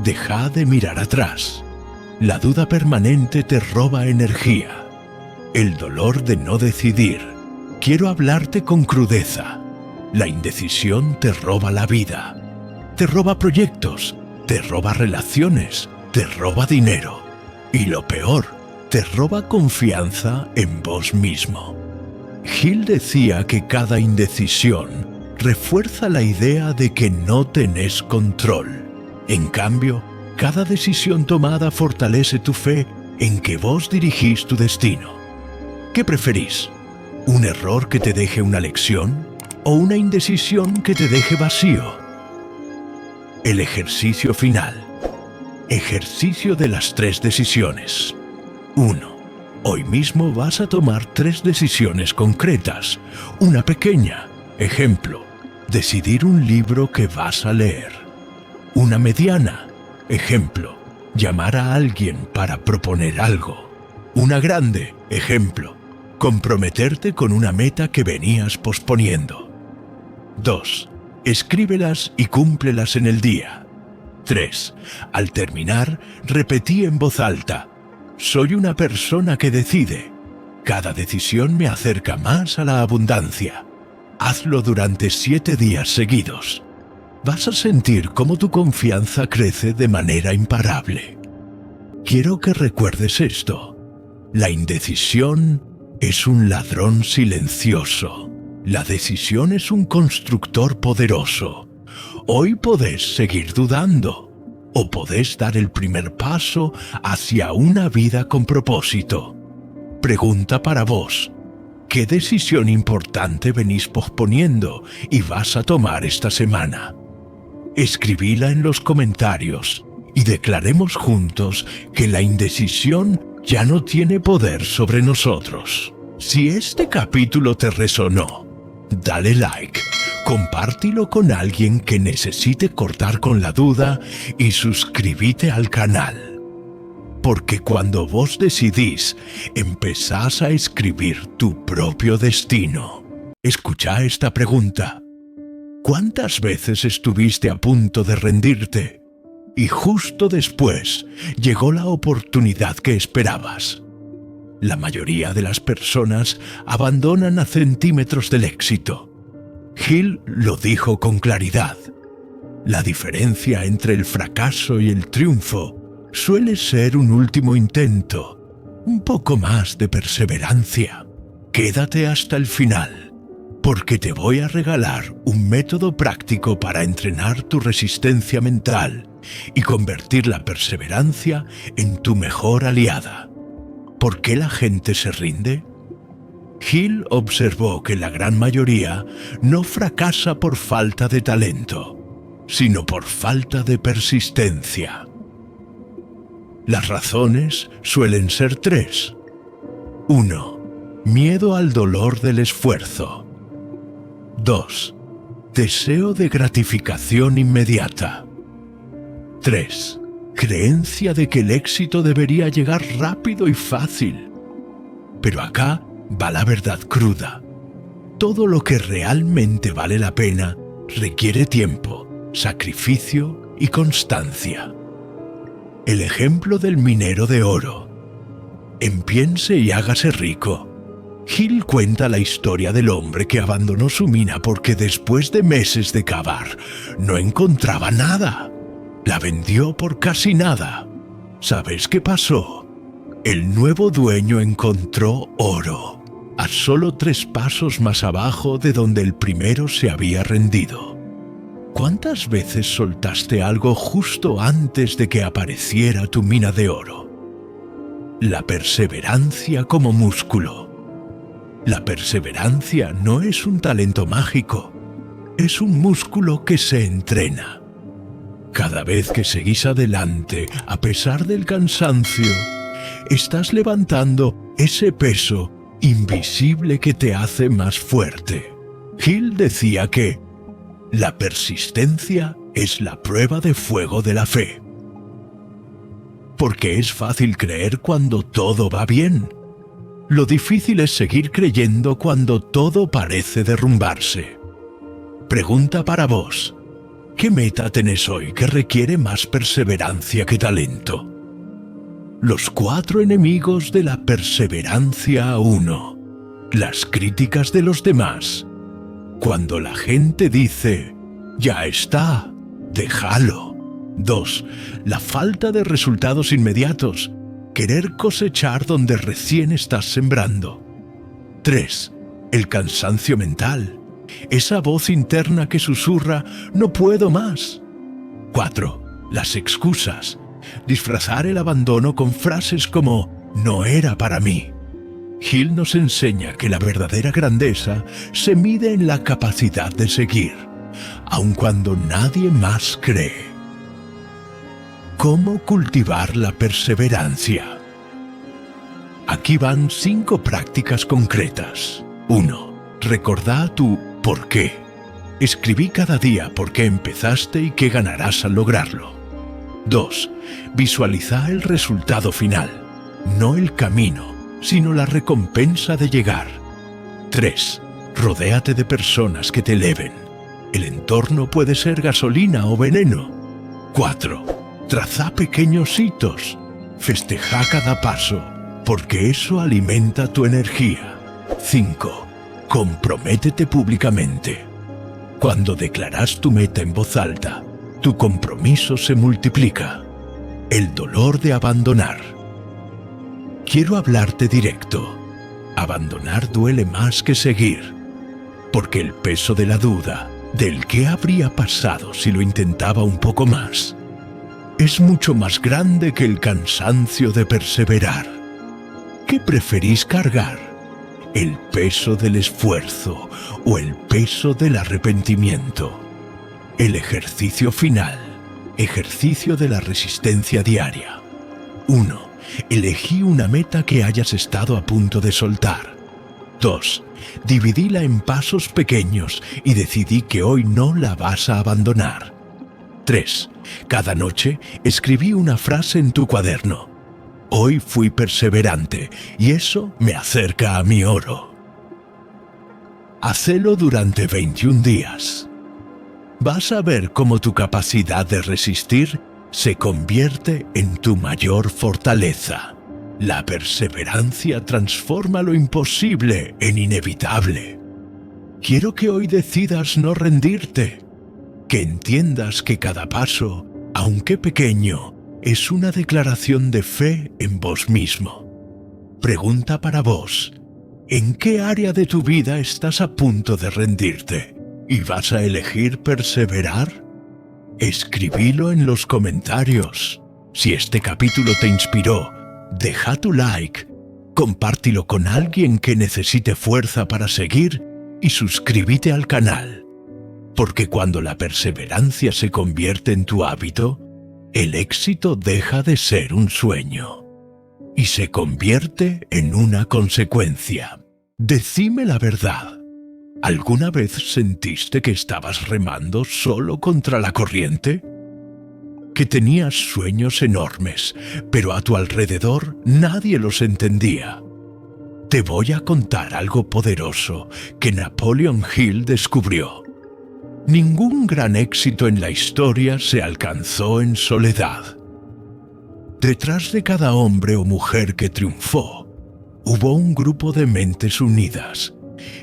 deja de mirar atrás. La duda permanente te roba energía. El dolor de no decidir. Quiero hablarte con crudeza. La indecisión te roba la vida. Te roba proyectos, te roba relaciones, te roba dinero. Y lo peor, te roba confianza en vos mismo. Hill decía que cada indecisión refuerza la idea de que no tenés control. En cambio, cada decisión tomada fortalece tu fe en que vos dirigís tu destino. ¿Qué preferís? ¿Un error que te deje una lección o una indecisión que te deje vacío? El ejercicio final. Ejercicio de las 3 decisiones. 1. Hoy mismo vas a tomar 3 decisiones concretas. Una pequeña. Ejemplo, decidir un libro que vas a leer. Una mediana. Ejemplo, llamar a alguien para proponer algo. Una grande. Ejemplo, comprometerte con una meta que venías posponiendo. 2. Escríbelas y cúmplelas en el día. 3. Al terminar, repetí en voz alta: soy una persona que decide. Cada decisión me acerca más a la abundancia. Hazlo durante 7 días seguidos. Vas a sentir cómo tu confianza crece de manera imparable. Quiero que recuerdes esto. La indecisión es un ladrón silencioso. La decisión es un constructor poderoso. Hoy podés seguir dudando, o podés dar el primer paso hacia una vida con propósito. Pregunta para vos: ¿qué decisión importante venís posponiendo y vas a tomar esta semana? Escribíla en los comentarios y declaremos juntos que la indecisión ya no tiene poder sobre nosotros. Si este capítulo te resonó, dale like, compártelo con alguien que necesite cortar con la duda y suscríbete al canal. Porque cuando vos decidís, empezás a escribir tu propio destino. Escucha esta pregunta. ¿Cuántas veces estuviste a punto de rendirte y justo después llegó la oportunidad que esperabas? La mayoría de las personas abandonan a centímetros del éxito. Hill lo dijo con claridad. La diferencia entre el fracaso y el triunfo suele ser un último intento, un poco más de perseverancia. Quédate hasta el final, porque te voy a regalar un método práctico para entrenar tu resistencia mental y convertir la perseverancia en tu mejor aliada. ¿Por qué la gente se rinde? Hill observó que la gran mayoría no fracasa por falta de talento, sino por falta de persistencia. Las razones suelen ser 3. 1. Miedo al dolor del esfuerzo. 2. Deseo de gratificación inmediata. 3. Creencia de que el éxito debería llegar rápido y fácil. Pero acá va la verdad cruda. Todo lo que realmente vale la pena requiere tiempo, sacrificio y constancia. El ejemplo del minero de oro. En Piense y hágase rico, Hill cuenta la historia del hombre que abandonó su mina porque después de meses de cavar no encontraba nada. La vendió por casi nada. ¿Sabes qué pasó? El nuevo dueño encontró oro, a solo 3 pasos más abajo de donde el primero se había rendido. ¿Cuántas veces soltaste algo justo antes de que apareciera tu mina de oro? La perseverancia como músculo. La perseverancia no es un talento mágico, es un músculo que se entrena. Cada vez que seguís adelante, a pesar del cansancio, estás levantando ese peso invisible que te hace más fuerte. Hill decía que la persistencia es la prueba de fuego de la fe. Porque es fácil creer cuando todo va bien. Lo difícil es seguir creyendo cuando todo parece derrumbarse. Pregunta para vos. ¿Qué meta tenés hoy que requiere más perseverancia que talento? Los 4 enemigos de la perseverancia 1. Las críticas de los demás. Cuando la gente dice, ya está, déjalo. 2. La falta de resultados inmediatos. Querer cosechar donde recién estás sembrando. 3. El cansancio mental. Esa voz interna que susurra, no puedo más. 4. Las excusas. Disfrazar el abandono con frases como, no era para mí. Hill nos enseña que la verdadera grandeza se mide en la capacidad de seguir, aun cuando nadie más cree. ¿Cómo cultivar la perseverancia? Aquí van 5 prácticas concretas. 1. Recordá tu ¿por qué? Escribí cada día por qué empezaste y qué ganarás al lograrlo. 2. Visualiza el resultado final, no el camino, sino la recompensa de llegar. 3. Rodéate de personas que te eleven. El entorno puede ser gasolina o veneno. 4. Traza pequeños hitos. Festeja cada paso, porque eso alimenta tu energía. 5. Comprométete públicamente. Cuando declaras tu meta en voz alta, tu compromiso se multiplica. El dolor de abandonar. Quiero hablarte directo. Abandonar duele más que seguir, porque el peso de la duda, del qué habría pasado si lo intentaba un poco más, es mucho más grande que el cansancio de perseverar. ¿Qué preferís cargar? ¿El peso del esfuerzo o el peso del arrepentimiento? El ejercicio final. Ejercicio de la resistencia diaria. 1. Elegí una meta que hayas estado a punto de soltar. 2. Dividíla en pasos pequeños y decidí que hoy no la vas a abandonar. 3. Cada noche escribí una frase en tu cuaderno. Hoy fui perseverante y eso me acerca a mi oro. Hacelo durante 21 días. Vas a ver cómo tu capacidad de resistir se convierte en tu mayor fortaleza. La perseverancia transforma lo imposible en inevitable. Quiero que hoy decidas no rendirte, que entiendas que cada paso, aunque pequeño, es una declaración de fe en vos mismo. Pregunta para vos, ¿en qué área de tu vida estás a punto de rendirte? ¿Y vas a elegir perseverar? Escribilo en los comentarios. Si este capítulo te inspiró, deja tu like, compártelo con alguien que necesite fuerza para seguir y suscríbete al canal. Porque cuando la perseverancia se convierte en tu hábito, el éxito deja de ser un sueño y se convierte en una consecuencia. Decime la verdad. ¿Alguna vez sentiste que estabas remando solo contra la corriente? Que tenías sueños enormes, pero a tu alrededor nadie los entendía. Te voy a contar algo poderoso que Napoleon Hill descubrió. Ningún gran éxito en la historia se alcanzó en soledad. Detrás de cada hombre o mujer que triunfó, hubo un grupo de mentes unidas,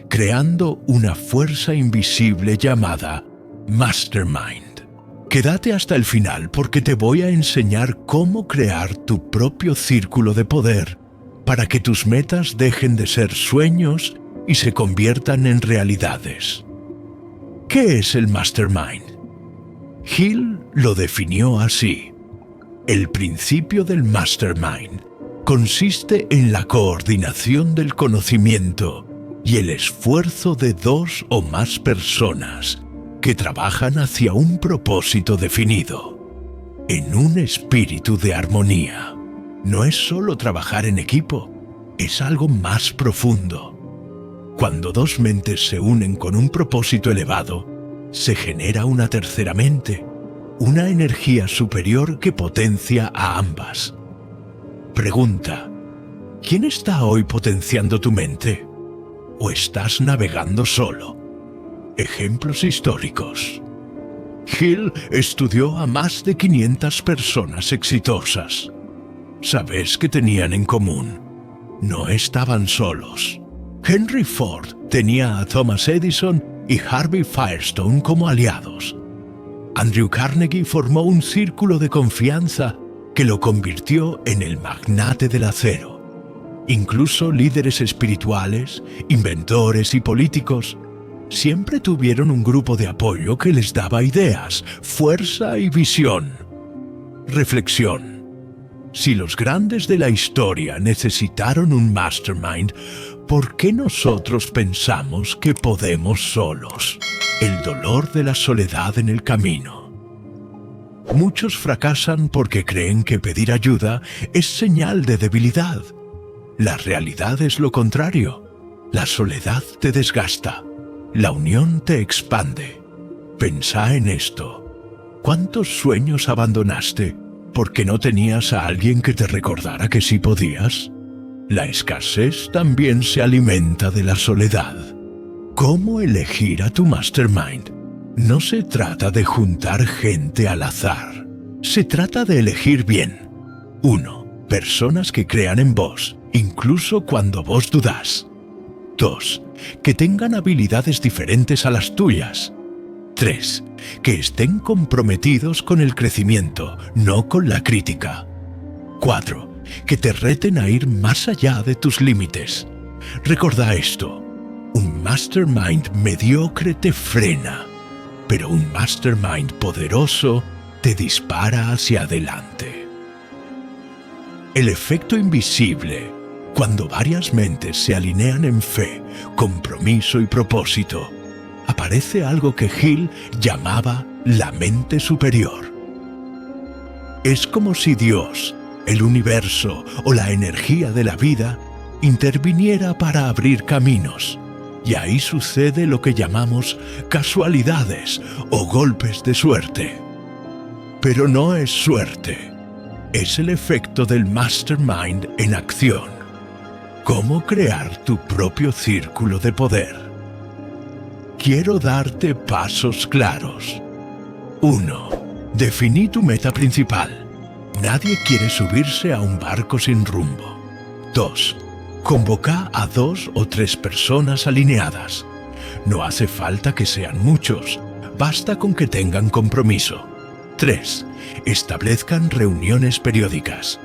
creando una fuerza invisible llamada Mastermind. Quédate hasta el final porque te voy a enseñar cómo crear tu propio círculo de poder para que tus metas dejen de ser sueños y se conviertan en realidades. ¿Qué es el Mastermind? Hill lo definió así. El principio del Mastermind consiste en la coordinación del conocimiento y el esfuerzo de 2 o más personas que trabajan hacia un propósito definido, en un espíritu de armonía. No es solo trabajar en equipo, es algo más profundo. Cuando 2 mentes se unen con un propósito elevado, se genera una tercera mente, una energía superior que potencia a ambas. Pregunta: ¿quién está hoy potenciando tu mente? ¿O estás navegando solo? Ejemplos históricos. Hill estudió a más de 500 personas exitosas. ¿Sabes qué tenían en común? No estaban solos. Henry Ford tenía a Thomas Edison y Harvey Firestone como aliados. Andrew Carnegie formó un círculo de confianza que lo convirtió en el magnate del acero. Incluso líderes espirituales, inventores y políticos siempre tuvieron un grupo de apoyo que les daba ideas, fuerza y visión. Reflexión. Si los grandes de la historia necesitaron un mastermind, ¿por qué nosotros pensamos que podemos solos? El dolor de la soledad en el camino. Muchos fracasan porque creen que pedir ayuda es señal de debilidad. La realidad es lo contrario. La soledad te desgasta. La unión te expande. Pensá en esto. ¿Cuántos sueños abandonaste porque no tenías a alguien que te recordara que sí podías? La escasez también se alimenta de la soledad. ¿Cómo elegir a tu mastermind? No se trata de juntar gente al azar. Se trata de elegir bien. 1. Personas que crean en vos, incluso cuando vos dudás. 2. Que tengan habilidades diferentes a las tuyas. 3. Que estén comprometidos con el crecimiento, no con la crítica. 4. Que te reten a ir más allá de tus límites. Recordá esto. Un mastermind mediocre te frena, pero un mastermind poderoso te dispara hacia adelante. El efecto invisible. Cuando varias mentes se alinean en fe, compromiso y propósito, aparece algo que Hill llamaba la mente superior. Es como si Dios, el universo o la energía de la vida interviniera para abrir caminos, y ahí sucede lo que llamamos casualidades o golpes de suerte. Pero no es suerte, es el efecto del mastermind en acción. ¿Cómo crear tu propio círculo de poder? Quiero darte pasos claros. 1. Definí tu meta principal. Nadie quiere subirse a un barco sin rumbo. 2. Convoca a 2 o 3 personas alineadas. No hace falta que sean muchos, basta con que tengan compromiso. 3. Establezcan reuniones periódicas.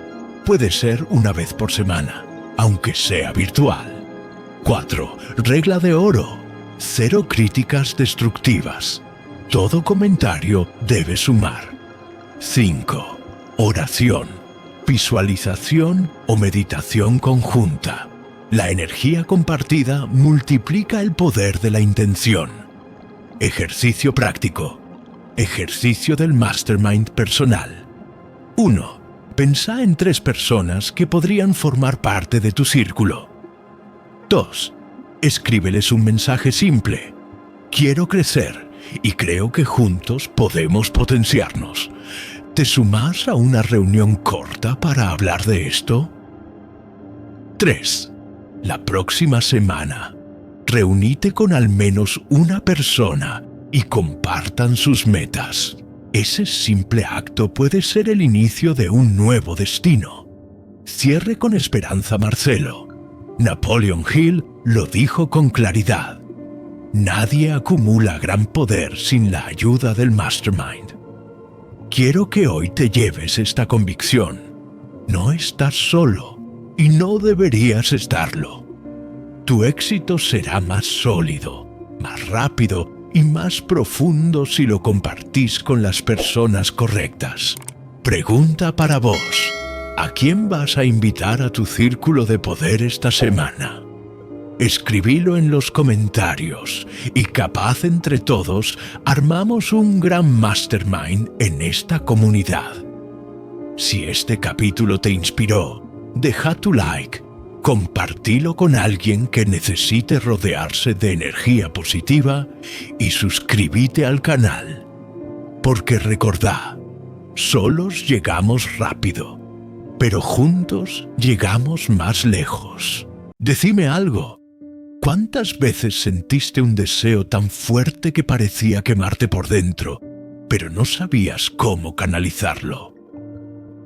Puede ser una vez por semana, aunque sea virtual. 4. Regla de oro. 0 críticas destructivas. Todo comentario debe sumar. 5. Oración, visualización o meditación conjunta. La energía compartida multiplica el poder de la intención. Ejercicio práctico. Ejercicio del mastermind personal. 1. Pensá en 3 personas que podrían formar parte de tu círculo. 2. Escríbeles un mensaje simple. Quiero crecer y creo que juntos podemos potenciarnos. ¿Te sumás a una reunión corta para hablar de esto? 3. La próxima semana, reuníte con al menos una persona y compartan sus metas. Ese simple acto puede ser el inicio de un nuevo destino. Cierre con Esperanza Marcelo. Napoleon Hill lo dijo con claridad. Nadie acumula gran poder sin la ayuda del mastermind. Quiero que hoy te lleves esta convicción. No estás solo y no deberías estarlo. Tu éxito será más sólido, más rápido y más profundo si lo compartís con las personas correctas. Pregunta para vos. ¿A quién vas a invitar a tu círculo de poder esta semana? Escribilo en los comentarios y capaz entre todos armamos un gran mastermind en esta comunidad. Si este capítulo te inspiró, deja tu like, compartilo con alguien que necesite rodearse de energía positiva y suscríbete al canal. Porque recordá, solos llegamos rápido, pero juntos llegamos más lejos. Decime algo. ¿Cuántas veces sentiste un deseo tan fuerte que parecía quemarte por dentro, pero no sabías cómo canalizarlo?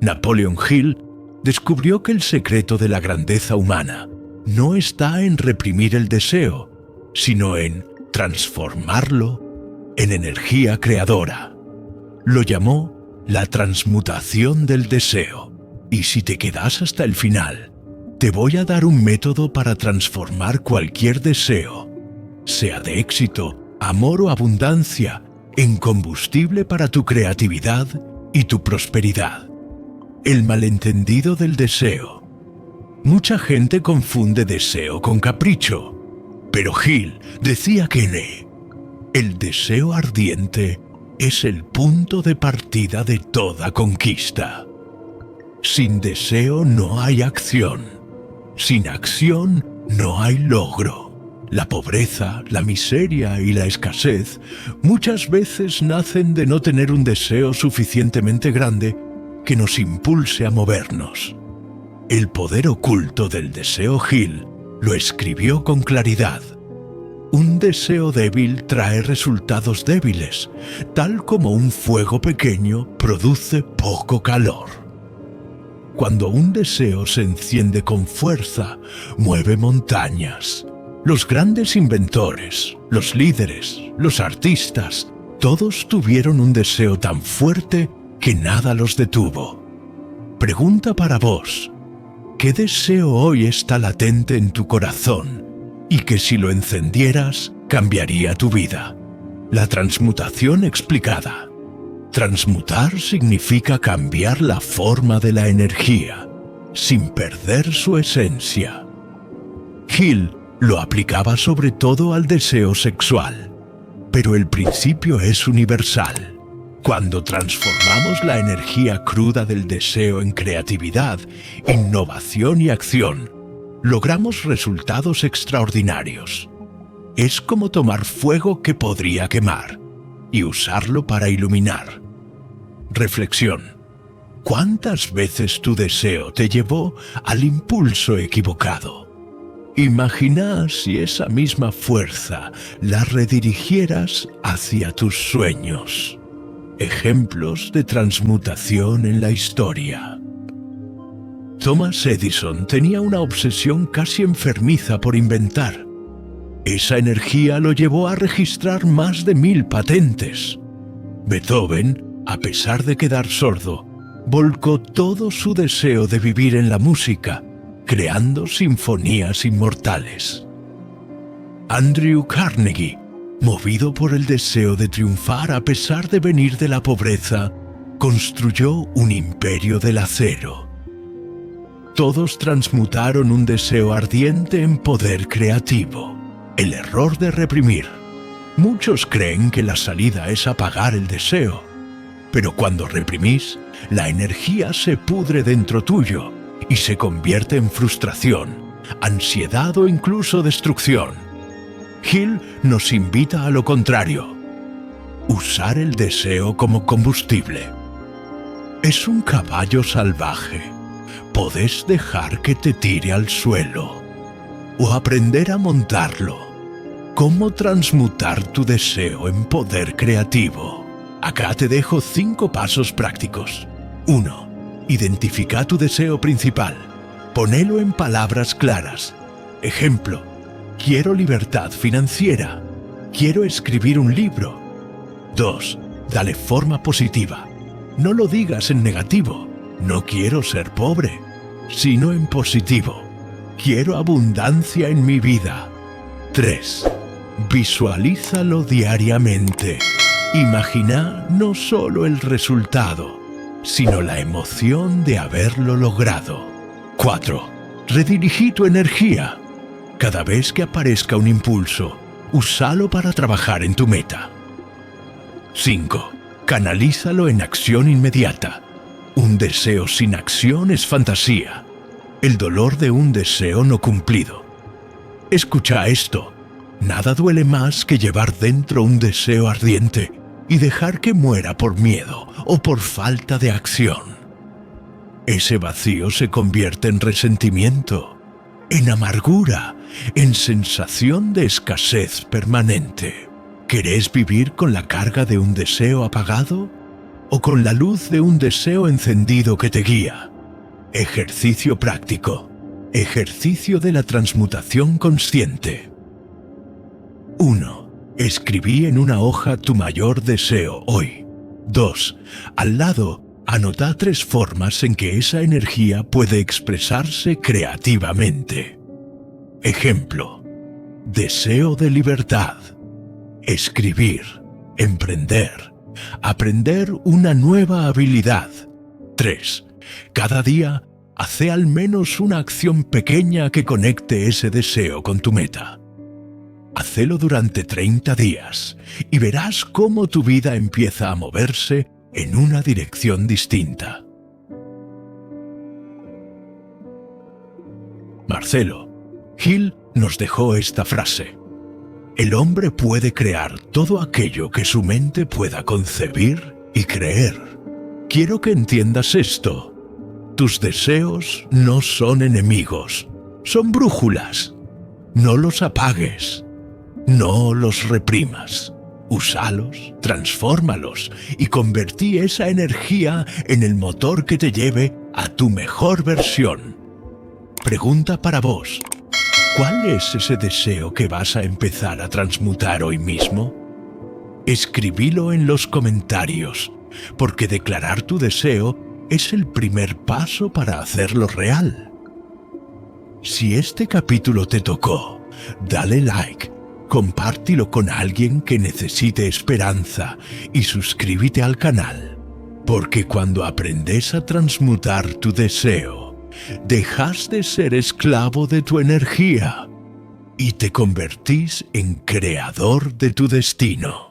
Napoleon Hill descubrió que el secreto de la grandeza humana no está en reprimir el deseo, sino en transformarlo en energía creadora. Lo llamó la transmutación del deseo. Y si te quedas hasta el final, te voy a dar un método para transformar cualquier deseo, sea de éxito, amor o abundancia, en combustible para tu creatividad y tu prosperidad. El malentendido del deseo. Mucha gente confunde deseo con capricho, pero Hill decía que no. El deseo ardiente es el punto de partida de toda conquista. Sin deseo no hay acción. Sin acción no hay logro. La pobreza, la miseria y la escasez muchas veces nacen de no tener un deseo suficientemente grande que nos impulse a movernos. El poder oculto del deseo Hill lo escribió con claridad. Un deseo débil trae resultados débiles, tal como un fuego pequeño produce poco calor. Cuando un deseo se enciende con fuerza, mueve montañas. Los grandes inventores, los líderes, los artistas, todos tuvieron un deseo tan fuerte que nada los detuvo. Pregunta para vos: ¿qué deseo hoy está latente en tu corazón y que si lo encendieras cambiaría tu vida? La transmutación explicada. Transmutar significa cambiar la forma de la energía, sin perder su esencia. Hill lo aplicaba sobre todo al deseo sexual, pero el principio es universal. Cuando transformamos la energía cruda del deseo en creatividad, innovación y acción, logramos resultados extraordinarios. Es como tomar fuego que podría quemar y usarlo para iluminar. Reflexión. ¿Cuántas veces tu deseo te llevó al impulso equivocado? Imagina si esa misma fuerza la redirigieras hacia tus sueños. Ejemplos de transmutación en la historia. Thomas Edison tenía una obsesión casi enfermiza por inventar. Esa energía lo llevó a registrar más de 1000 patentes. Beethoven, a pesar de quedar sordo, volcó todo su deseo de vivir en la música, creando sinfonías inmortales. Andrew Carnegie, movido por el deseo de triunfar a pesar de venir de la pobreza, construyó un imperio del acero. Todos transmutaron un deseo ardiente en poder creativo. El error de reprimir. Muchos creen que la salida es apagar el deseo, pero cuando reprimís, la energía se pudre dentro tuyo y se convierte en frustración, ansiedad o incluso destrucción. Hill nos invita a lo contrario: usar el deseo como combustible. Es un caballo salvaje. Podés dejar que te tire al suelo o aprender a montarlo. ¿Cómo transmutar tu deseo en poder creativo? Acá te dejo 5 pasos prácticos. 1. Identifica tu deseo principal. Ponelo en palabras claras. Ejemplo: quiero libertad financiera. Quiero escribir un libro. 2. Dale forma positiva. No lo digas en negativo. No quiero ser pobre, sino en positivo. Quiero abundancia en mi vida. 3. Visualízalo diariamente. Imagina no solo el resultado, sino la emoción de haberlo logrado. 4. Redirigí tu energía. Cada vez que aparezca un impulso, úsalo para trabajar en tu meta. 5. Canalízalo en acción inmediata. Un deseo sin acción es fantasía. El dolor de un deseo no cumplido. Escucha esto. Nada duele más que llevar dentro un deseo ardiente y dejar que muera por miedo o por falta de acción. Ese vacío se convierte en resentimiento, en amargura, en sensación de escasez permanente. ¿Querés vivir con la carga de un deseo apagado o con la luz de un deseo encendido que te guía? Ejercicio práctico. Ejercicio de la transmutación consciente. 1. Escribí en una hoja tu mayor deseo hoy. 2. Al lado, anota 3 formas en que esa energía puede expresarse creativamente. Ejemplo: deseo de libertad, escribir, emprender, aprender una nueva habilidad. 3. Cada día, hace al menos una acción pequeña que conecte ese deseo con tu meta. Hacelo durante 30 días y verás cómo tu vida empieza a moverse en una dirección distinta. Marcelo, Gil nos dejó esta frase: el hombre puede crear todo aquello que su mente pueda concebir y creer. Quiero que entiendas esto. Tus deseos no son enemigos, son brújulas. No los apagues, no los reprimas. Úsalos, transfórmalos y convertí esa energía en el motor que te lleve a tu mejor versión. Pregunta para vos: ¿cuál es ese deseo que vas a empezar a transmutar hoy mismo? Escribilo en los comentarios, porque declarar tu deseo es el primer paso para hacerlo real. Si este capítulo te tocó, dale like, compártelo con alguien que necesite esperanza y suscríbete al canal, porque cuando aprendes a transmutar tu deseo, dejas de ser esclavo de tu energía y te convertís en creador de tu destino.